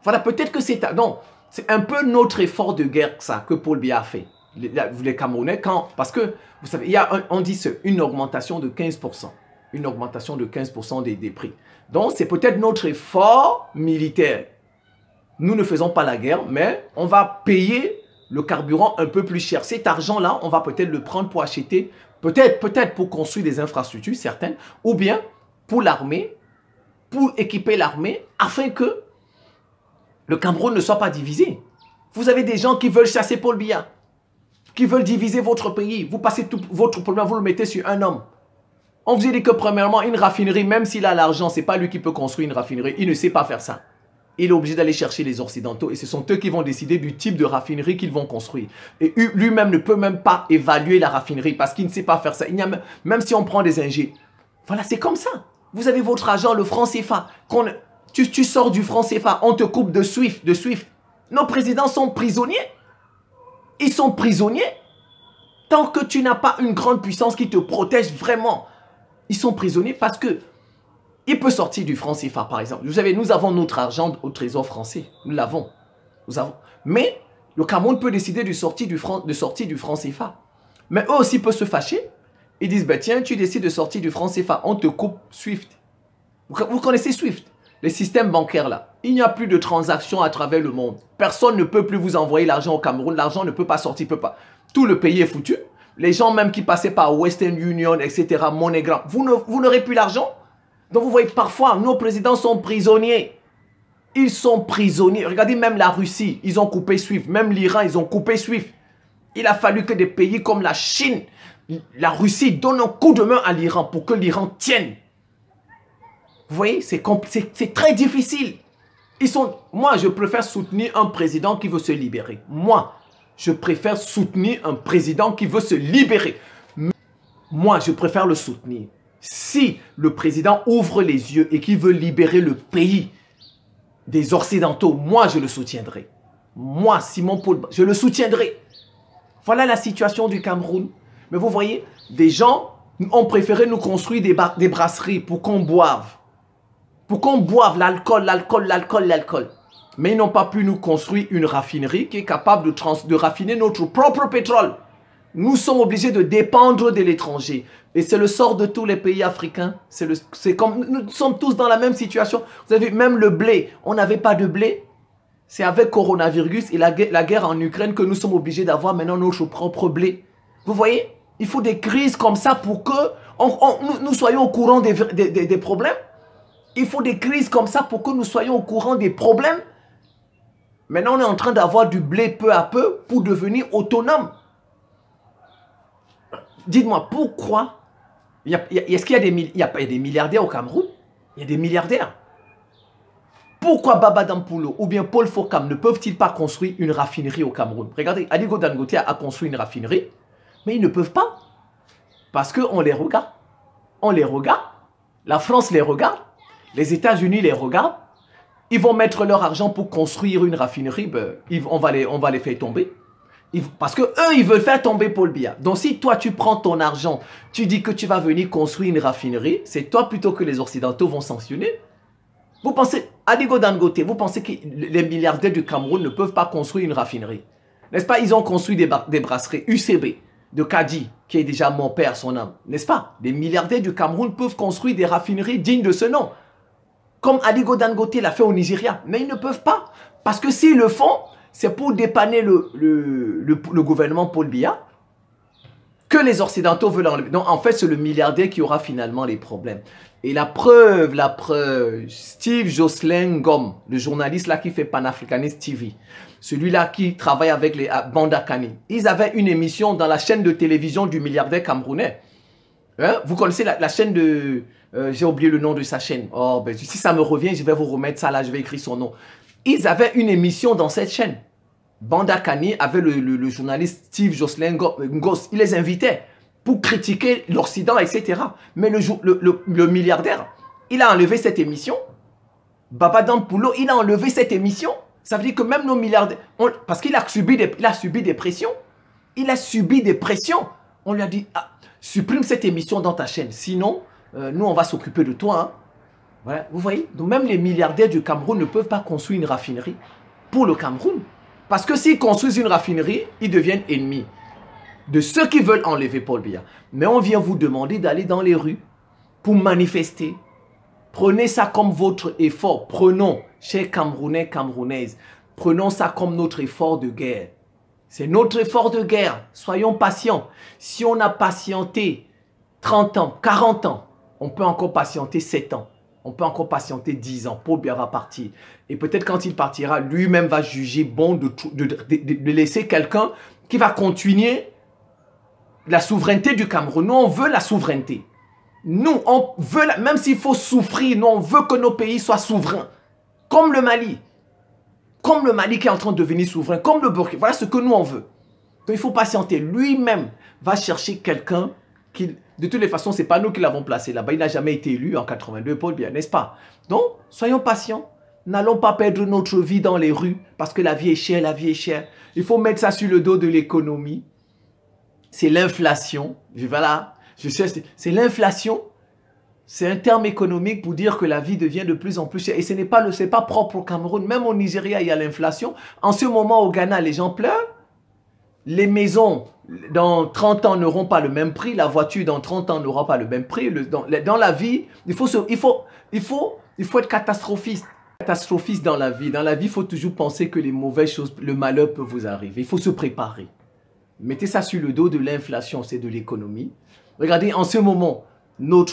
Voilà, peut-être que c'est... Non, c'est un peu notre effort de guerre, ça, que Paul Biya a fait. Les Camerounais, parce que, vous savez, il y a, on dit une augmentation de 15%. Une augmentation de 15% des prix. Donc, c'est peut-être notre effort militaire. Nous ne faisons pas la guerre, mais on va payer le carburant un peu plus cher. Cet argent-là, on va peut-être le prendre pour acheter, peut-être pour construire des infrastructures, certaines, ou bien pour l'armée, pour équiper l'armée, afin que le Cameroun ne soit pas divisé. Vous avez des gens qui veulent chasser Paul Biya, qui veulent diviser votre pays. Vous passez tout votre problème, vous le mettez sur un homme. On vous a dit que premièrement, une raffinerie, même s'il a l'argent, ce n'est pas lui qui peut construire une raffinerie. Il ne sait pas faire ça. Il est obligé d'aller chercher les Occidentaux et ce sont eux qui vont décider du type de raffinerie qu'ils vont construire. Et lui-même ne peut même pas évaluer la raffinerie parce qu'il ne sait pas faire ça. Il y a même si on prend des ingénieurs. Voilà, c'est comme ça. Vous avez votre argent, le franc CFA. Tu sors du franc CFA, on te coupe de SWIFT. Nos présidents sont prisonniers. Ils sont prisonniers. Tant que tu n'as pas une grande puissance qui te protège vraiment, ils sont prisonniers parce que il peut sortir du franc CFA, par exemple. Vous savez, nous avons notre argent au trésor français. Nous l'avons. Mais le Cameroun peut décider de sortir du franc CFA. Mais eux aussi peuvent se fâcher. Ils disent, bah, tiens, tu décides de sortir du franc CFA. On te coupe SWIFT. Vous connaissez SWIFT? Les systèmes bancaires là. Il n'y a plus de transactions à travers le monde. Personne ne peut plus vous envoyer l'argent au Cameroun. L'argent ne peut pas sortir, peut pas. Tout le pays est foutu. Les gens même qui passaient par Western Union, etc., MoneyGram, vous n'aurez plus l'argent. Donc vous voyez, parfois, nos présidents sont prisonniers. Ils sont prisonniers. Regardez même la Russie, ils ont coupé SWIFT. Même l'Iran, ils ont coupé SWIFT. Il a fallu que des pays comme la Chine, la Russie donnent un coup de main à l'Iran pour que l'Iran tienne. Vous voyez, c'est très difficile. Moi, je préfère soutenir un président qui veut se libérer. Moi, je préfère soutenir un président qui veut se libérer. Moi, je préfère le soutenir. Si le président ouvre les yeux et qu'il veut libérer le pays des Occidentaux, moi, je le soutiendrai. Moi, Simon Paul, je le soutiendrai. Voilà la situation du Cameroun. Mais vous voyez, des gens ont préféré nous construire des brasseries pour qu'on boive. Pour qu'on boive l'alcool. Mais ils n'ont pas pu nous construire une raffinerie qui est capable de raffiner notre propre pétrole. Nous sommes obligés de dépendre de l'étranger. Et c'est le sort de tous les pays africains. C'est comme nous sommes tous dans la même situation. Vous avez vu, même le blé, on n'avait pas de blé. C'est avec coronavirus et la guerre en Ukraine que nous sommes obligés d'avoir maintenant notre propre blé. Vous voyez, il faut des crises comme ça pour que nous soyons au courant des problèmes. Il faut des crises comme ça pour que nous soyons au courant des problèmes. Maintenant, on est en train d'avoir du blé peu à peu pour devenir autonome. Dites-moi, pourquoi est-ce qu'il y a des milliardaires au Cameroun? Il y a des milliardaires. Pourquoi Baba Dampulo ou bien Paul Fokam ne peuvent-ils pas construire une raffinerie au Cameroun? Regardez, Aliko Dangote a construit une raffinerie, mais ils ne peuvent pas. Parce qu'on les regarde. On les regarde. La France les regarde. Les États-Unis les regardent. Ils vont mettre leur argent pour construire une raffinerie. Ben, on va les faire tomber. Parce qu'eux, ils veulent faire tomber Paul Biya. Donc si toi, tu prends ton argent, tu dis que tu vas venir construire une raffinerie, c'est toi plutôt que les Occidentaux vont sanctionner. Vous pensez, Aliko Dangote, vous pensez que les milliardaires du Cameroun ne peuvent pas construire une raffinerie? N'est-ce pas? Ils ont construit des brasseries UCB de Kadi, qui est déjà mon père, son âme. N'est-ce pas? Les milliardaires du Cameroun peuvent construire des raffineries dignes de ce nom. Comme Aliko Dangote l'a fait au Nigeria. Mais ils ne peuvent pas. Parce que s'ils le font, c'est pour dépanner le gouvernement Paul Biya que les Occidentaux veulent enlever. Donc, en fait, c'est le milliardaire qui aura finalement les problèmes. Et la preuve, Steve Jocelyn Ngom, le journaliste là qui fait Panafricanist TV, celui-là qui travaille avec les Bandakani, ils avaient une émission dans la chaîne de télévision du milliardaire camerounais. Hein? Vous connaissez la chaîne de... j'ai oublié le nom de sa chaîne. Oh, ben, si ça me revient, je vais vous remettre ça là, je vais écrire son nom. Ils avaient une émission dans cette chaîne. Bandakani avait le journaliste Steve Jocelyn Ngos. Il les invitait pour critiquer l'Occident, etc. Mais le milliardaire, il a enlevé cette émission. Baba Dampulo, il a enlevé cette émission. Ça veut dire que même nos milliardaires... parce qu'il a subi des pressions. Il a subi des pressions. On lui a dit, ah, supprime cette émission dans ta chaîne. Sinon, nous, on va s'occuper de toi. Hein. Voilà, vous voyez? Donc même les milliardaires du Cameroun ne peuvent pas construire une raffinerie pour le Cameroun. Parce que s'ils construisent une raffinerie, ils deviennent ennemis de ceux qui veulent enlever Paul Biya. Mais on vient vous demander d'aller dans les rues pour manifester. Prenez ça comme votre effort. Prenons, chers Camerounais, Camerounaises, prenons ça comme notre effort de guerre. C'est notre effort de guerre. Soyons patients. Si on a patienté 30 ans, 40 ans, on peut encore patienter 7 ans. On peut encore patienter 10 ans. Paul Biya va partir. Et peut-être quand il partira, lui-même va juger bon de laisser quelqu'un qui va continuer la souveraineté du Cameroun. Nous, on veut la souveraineté. Nous, on veut, même s'il faut souffrir, nous, on veut que nos pays soient souverains. Comme le Mali. Comme le Mali qui est en train de devenir souverain. Comme le Burkina. Voilà ce que nous, on veut. Donc, il faut patienter. Lui-même va chercher quelqu'un qui... De toutes les façons, ce n'est pas nous qui l'avons placé là-bas. Il n'a jamais été élu en 82, Paul Biya, n'est-ce pas? Donc, soyons patients. N'allons pas perdre notre vie dans les rues parce que la vie est chère, la vie est chère. Il faut mettre ça sur le dos de l'économie. C'est l'inflation. Voilà, je sais, c'est l'inflation. C'est un terme économique pour dire que la vie devient de plus en plus chère. Et ce n'est pas propre au Cameroun. Même au Nigeria, il y a l'inflation. En ce moment, au Ghana, les gens pleurent. Les maisons, dans 30 ans, n'auront pas le même prix. La voiture, dans 30 ans, n'aura pas le même prix. Dans la vie, il faut être catastrophiste. Catastrophiste dans la vie. Dans la vie, il faut toujours penser que les mauvaises choses, le malheur peut vous arriver. Il faut se préparer. Mettez ça sur le dos de l'inflation, c'est de l'économie. Regardez, en ce moment, nous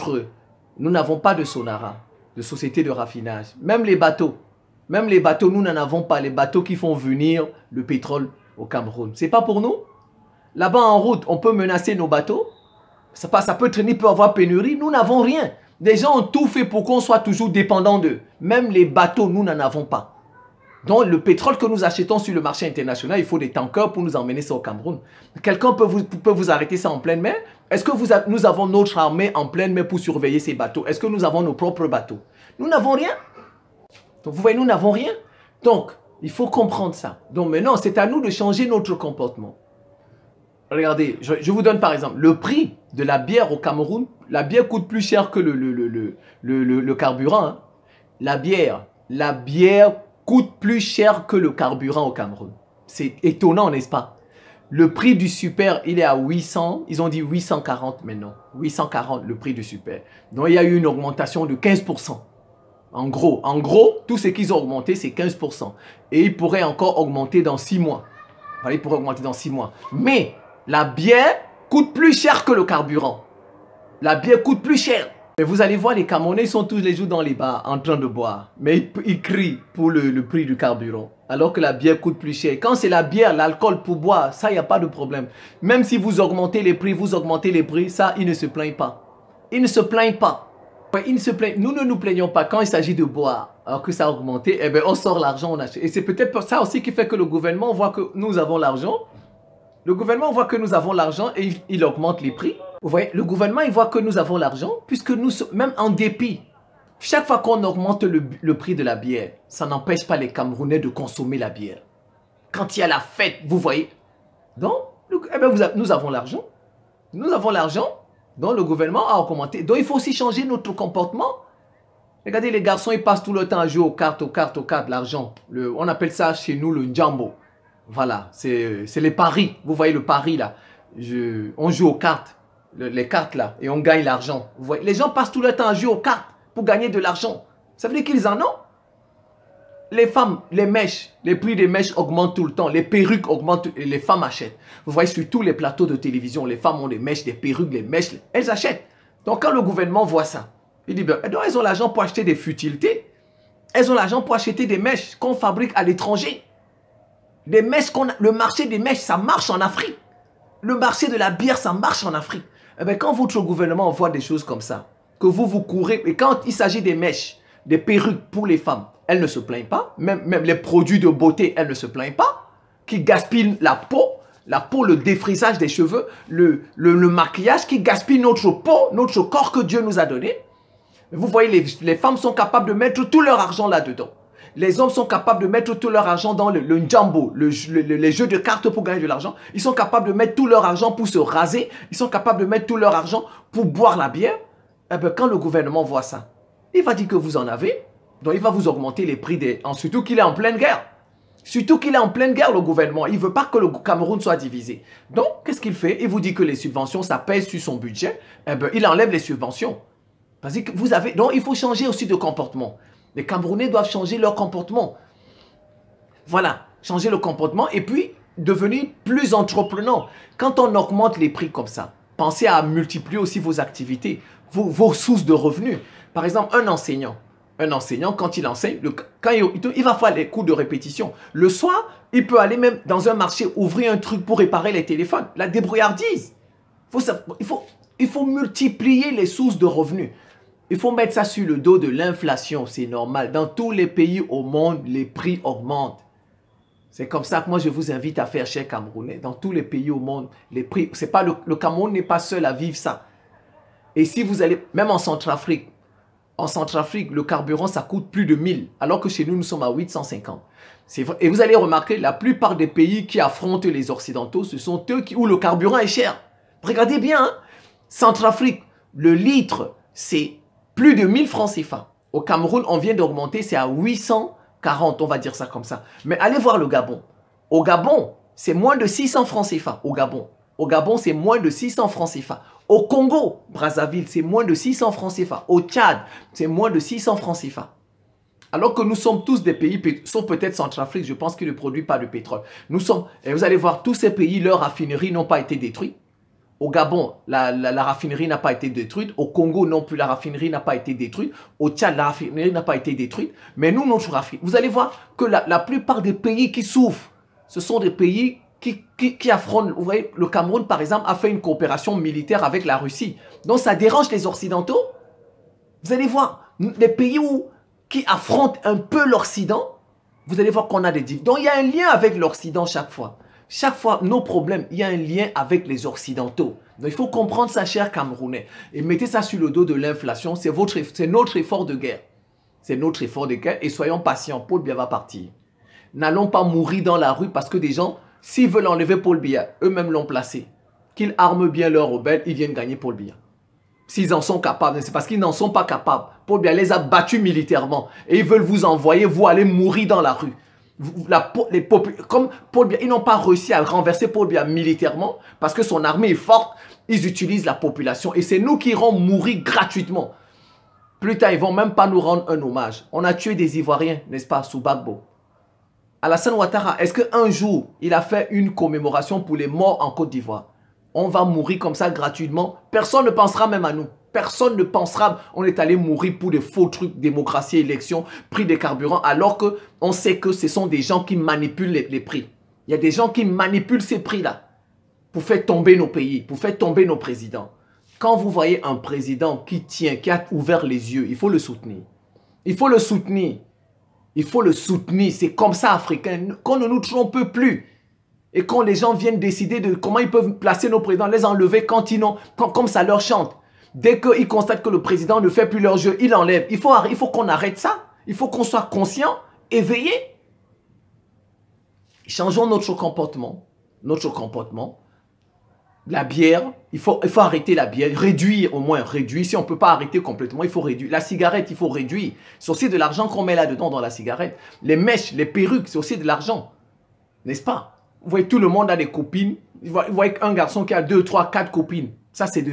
n'avons pas de Sonara, de société de raffinage. Même les bateaux Même les bateaux, nous n'en avons pas. Les bateaux qui font venir le pétrole au Cameroun. C'est pas pour nous. Là-bas en route, on peut menacer nos bateaux. Ça peut traîner, il peut avoir pénurie. Nous n'avons rien. Les gens ont tout fait pour qu'on soit toujours dépendant d'eux. Même les bateaux, nous n'en avons pas. Donc, le pétrole que nous achetons sur le marché international, il faut des tankers pour nous emmener ça au Cameroun. Quelqu'un peut vous arrêter ça en pleine mer? Est-ce que nous avons notre armée en pleine mer pour surveiller ces bateaux? Est-ce que nous avons nos propres bateaux? Nous n'avons rien. Donc, vous voyez, nous n'avons rien. Donc, il faut comprendre ça. Donc, maintenant, c'est à nous de changer notre comportement. Regardez, je vous donne par exemple, le prix de la bière au Cameroun, la bière coûte plus cher que le carburant. Hein. La bière coûte plus cher que le carburant au Cameroun. C'est étonnant, n'est-ce pas? Le prix du super, il est à 800. Ils ont dit 840 maintenant. 840 le prix du super. Donc, il y a eu une augmentation de 15%. En gros, tout ce qu'ils ont augmenté, c'est 15%. Et ils pourraient encore augmenter dans 6 mois. Enfin, ils pourraient augmenter dans 6 mois. Mais la bière coûte plus cher que le carburant. La bière coûte plus cher. Mais vous allez voir, les Camerounais sont tous les jours dans les bars en train de boire. Mais ils crient pour le prix du carburant. Alors que la bière coûte plus cher. Quand c'est la bière, l'alcool pour boire, ça, il n'y a pas de problème. Même si vous augmentez les prix, ça, ils ne se plaignent pas. Ils ne se plaignent pas. Nous ne nous plaignons pas quand il s'agit de boire. Alors que ça a augmenté, eh bien, on sort l'argent, on achète. Et c'est peut-être pour ça aussi qui fait que le gouvernement voit que nous avons l'argent. Le gouvernement voit que nous avons l'argent et il augmente les prix. Vous voyez, le gouvernement, il voit que nous avons l'argent, puisque nous, même en dépit, chaque fois qu'on augmente le prix de la bière, ça n'empêche pas les Camerounais de consommer la bière. Quand il y a la fête, vous voyez. Donc, eh bien, nous avons l'argent. Nous avons l'argent, donc le gouvernement a augmenté. Donc, il faut aussi changer notre comportement. Regardez, les garçons, ils passent tout le temps à jouer aux cartes, l'argent. On appelle ça chez nous le njambo. Voilà, c'est les paris. Vous voyez le pari là. On joue aux cartes. Les cartes là, et on gagne l'argent. Les gens passent tout le temps à jouer aux cartes pour gagner de l'argent. Ça veut dire qu'ils en ont. Les femmes, les mèches, les prix des mèches augmentent tout le temps. Les perruques augmentent et les femmes achètent. Vous voyez sur tous les plateaux de télévision, les femmes ont des mèches, des perruques, les mèches, elles achètent. Donc quand le gouvernement voit ça, il dit, ben, elles ont l'argent pour acheter des futilités. Elles ont l'argent pour acheter des mèches qu'on fabrique à l'étranger. Des mèches le marché des mèches, ça marche en Afrique. Le marché de la bière, ça marche en Afrique. Eh bien, quand votre gouvernement voit des choses comme ça, que vous courez, et quand il s'agit des mèches, des perruques pour les femmes, elles ne se plaignent pas. Même les produits de beauté, elles ne se plaignent pas. Qui gaspillent la peau, le défrisage des cheveux, le maquillage, qui gaspille notre peau, notre corps que Dieu nous a donné. Vous voyez, les femmes sont capables de mettre tout leur argent là-dedans. Les hommes sont capables de mettre tout leur argent dans le njambo, les jeux de cartes pour gagner de l'argent. Ils sont capables de mettre tout leur argent pour se raser. Ils sont capables de mettre tout leur argent pour boire la bière. Eh bien, quand le gouvernement voit ça, il va dire que vous en avez. Donc, il va vous augmenter les prix surtout qu'il est en pleine guerre. Surtout qu'il est en pleine guerre, le gouvernement. Il ne veut pas que le Cameroun soit divisé. Donc, qu'est-ce qu'il fait? Il vous dit que les subventions, ça pèse sur son budget. Eh bien, il enlève les subventions. Parce que vous avez... Donc, il faut changer aussi de comportement. Les Camerounais doivent changer leur comportement. Voilà, changer le comportement et puis devenir plus entreprenant. Quand on augmente les prix comme ça, pensez à multiplier aussi vos activités, vos sources de revenus. Par exemple, un enseignant, quand il enseigne, il va faire les cours de répétition. Le soir, il peut aller même dans un marché, ouvrir un truc pour réparer les téléphones. La débrouillardise. Il faut multiplier les sources de revenus. Il faut mettre ça sur le dos de l'inflation, c'est normal. Dans tous les pays au monde, les prix augmentent. C'est comme ça que moi je vous invite à faire, chers Camerounais. Dans tous les pays au monde, les prix, c'est pas le Cameroun n'est pas seul à vivre ça. Et si vous allez, même en Centrafrique, le carburant ça coûte plus de 1000, alors que chez nous, nous sommes à 850. Et vous allez remarquer, la plupart des pays qui affrontent les Occidentaux, ce sont eux où le carburant est cher. Regardez bien, hein? Centrafrique, le litre, c'est plus de 1000 francs CFA. Au Cameroun, on vient d'augmenter, c'est à 840, on va dire ça comme ça. Mais allez voir le Gabon. Au Gabon, c'est moins de 600 francs CFA. Au Gabon, c'est moins de 600 francs CFA. Au Congo, Brazzaville, c'est moins de 600 francs CFA. Au Tchad, c'est moins de 600 francs CFA. Alors que nous sommes tous des pays, sauf peut-être Centrafrique, je pense qu'ils ne produisent pas de pétrole. Et vous allez voir, tous ces pays, leurs raffineries n'ont pas été détruites. Au Gabon, la raffinerie n'a pas été détruite. Au Congo non plus, la raffinerie n'a pas été détruite. Au Tchad, la raffinerie n'a pas été détruite. Mais nous, notre raffinerie, vous allez voir que la plupart des pays qui souffrent, ce sont des pays qui affrontent. Vous voyez, le Cameroun, par exemple, a fait une coopération militaire avec la Russie. Donc, ça dérange les Occidentaux. Vous allez voir, les pays qui affrontent un peu l'Occident, vous allez voir qu'on a des difficultés. Donc, il y a un lien avec l'Occident chaque fois. Chaque fois, nos problèmes, il y a un lien avec les Occidentaux. Donc, il faut comprendre ça, chers Camerounais. Et mettez ça sur le dos de l'inflation. C'est notre effort de guerre. C'est notre effort de guerre. Et soyons patients. Paul Biya va partir. N'allons pas mourir dans la rue parce que des gens, s'ils veulent enlever Paul Biya, eux-mêmes l'ont placé. Qu'ils arment bien leurs rebelles, ils viennent gagner Paul Biya. S'ils en sont capables, c'est parce qu'ils n'en sont pas capables. Paul Biya les a battus militairement. Et ils veulent vous envoyer, vous aller mourir dans la rue. Comme Paul Biya, ils n'ont pas réussi à renverser Paul Biya militairement parce que son armée est forte. Ils utilisent la population. Et c'est nous qui irons mourir gratuitement. Plus tard, ils ne vont même pas nous rendre un hommage. On a tué des Ivoiriens, n'est-ce pas, sous Gbagbo. Alassane Ouattara, est-ce qu'un jour, il a fait une commémoration pour les morts en Côte d'Ivoire? On va mourir comme ça gratuitement. Personne ne pensera même à nous. Personne ne pensera on est allé mourir pour des faux trucs, démocratie, élection, prix des carburants, alors qu'on sait que ce sont des gens qui manipulent les prix. Il y a des gens qui manipulent ces prix-là pour faire tomber nos pays, pour faire tomber nos présidents. Quand vous voyez un président qui tient, qui a ouvert les yeux, il faut le soutenir. Il faut le soutenir. Il faut le soutenir. C'est comme ça, Africains. Qu'on ne nous trompe plus. Et quand les gens viennent décider de comment ils peuvent placer nos présidents, les enlever comme ça leur chante. Dès qu'ils constatent que le président ne fait plus leur jeu, il enlève. Il faut qu'on arrête ça. Il faut qu'on soit conscient, éveillé. Changeons notre comportement. Notre comportement. La bière, il faut arrêter la bière. Réduire au moins, réduire. Si on ne peut pas arrêter complètement, il faut réduire. La cigarette, il faut réduire. C'est aussi de l'argent qu'on met là-dedans dans la cigarette. Les mèches, les perruques, c'est aussi de l'argent. N'est-ce pas? Vous voyez, tout le monde a des copines. Vous voyez un garçon qui a 2, 3, 4 copines. Ça, c'est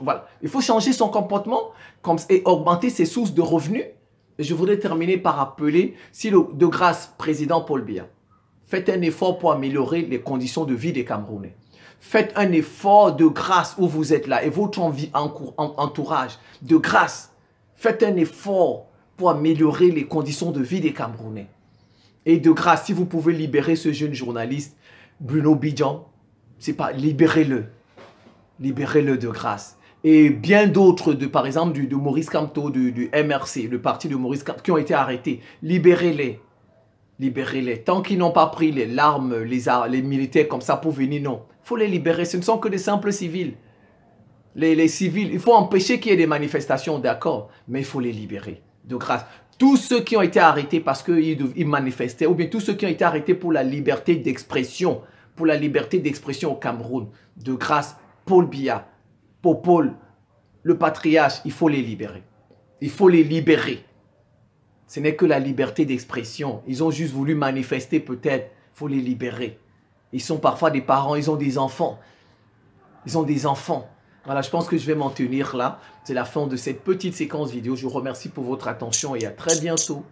voilà. Il faut changer son comportement et augmenter ses sources de revenus. Et je voudrais terminer par appeler, de grâce, président Paul Biya, faites un effort pour améliorer les conditions de vie des Camerounais. Faites un effort de grâce où vous êtes là et votre entourage. De grâce, faites un effort pour améliorer les conditions de vie des Camerounais. Et de grâce, si vous pouvez libérer ce jeune journaliste, Bruno Bidjan, c'est pas, libérez-le. Libérez-le de grâce. Et bien d'autres, par exemple, de Maurice Kamto, du MRC, le parti de Maurice Kamto, qui ont été arrêtés. Libérez-les. Libérez-les. Tant qu'ils n'ont pas pris les larmes, les militaires comme ça pour venir, non. Il faut les libérer. Ce ne sont que des simples civils. Les civils, il faut empêcher qu'il y ait des manifestations, d'accord, mais il faut les libérer, de grâce. Tous ceux qui ont été arrêtés parce qu'ils manifestaient, ou bien tous ceux qui ont été arrêtés pour la liberté d'expression, au Cameroun, de grâce, Paul Biya, Popol, le patriarche, il faut les libérer. Il faut les libérer. Ce n'est que la liberté d'expression. Ils ont juste voulu manifester peut-être. Il faut les libérer. Ils sont parfois des parents, ils ont des enfants. Ils ont des enfants. Voilà, je pense que je vais m'en tenir là. C'est la fin de cette petite séquence vidéo. Je vous remercie pour votre attention et à très bientôt.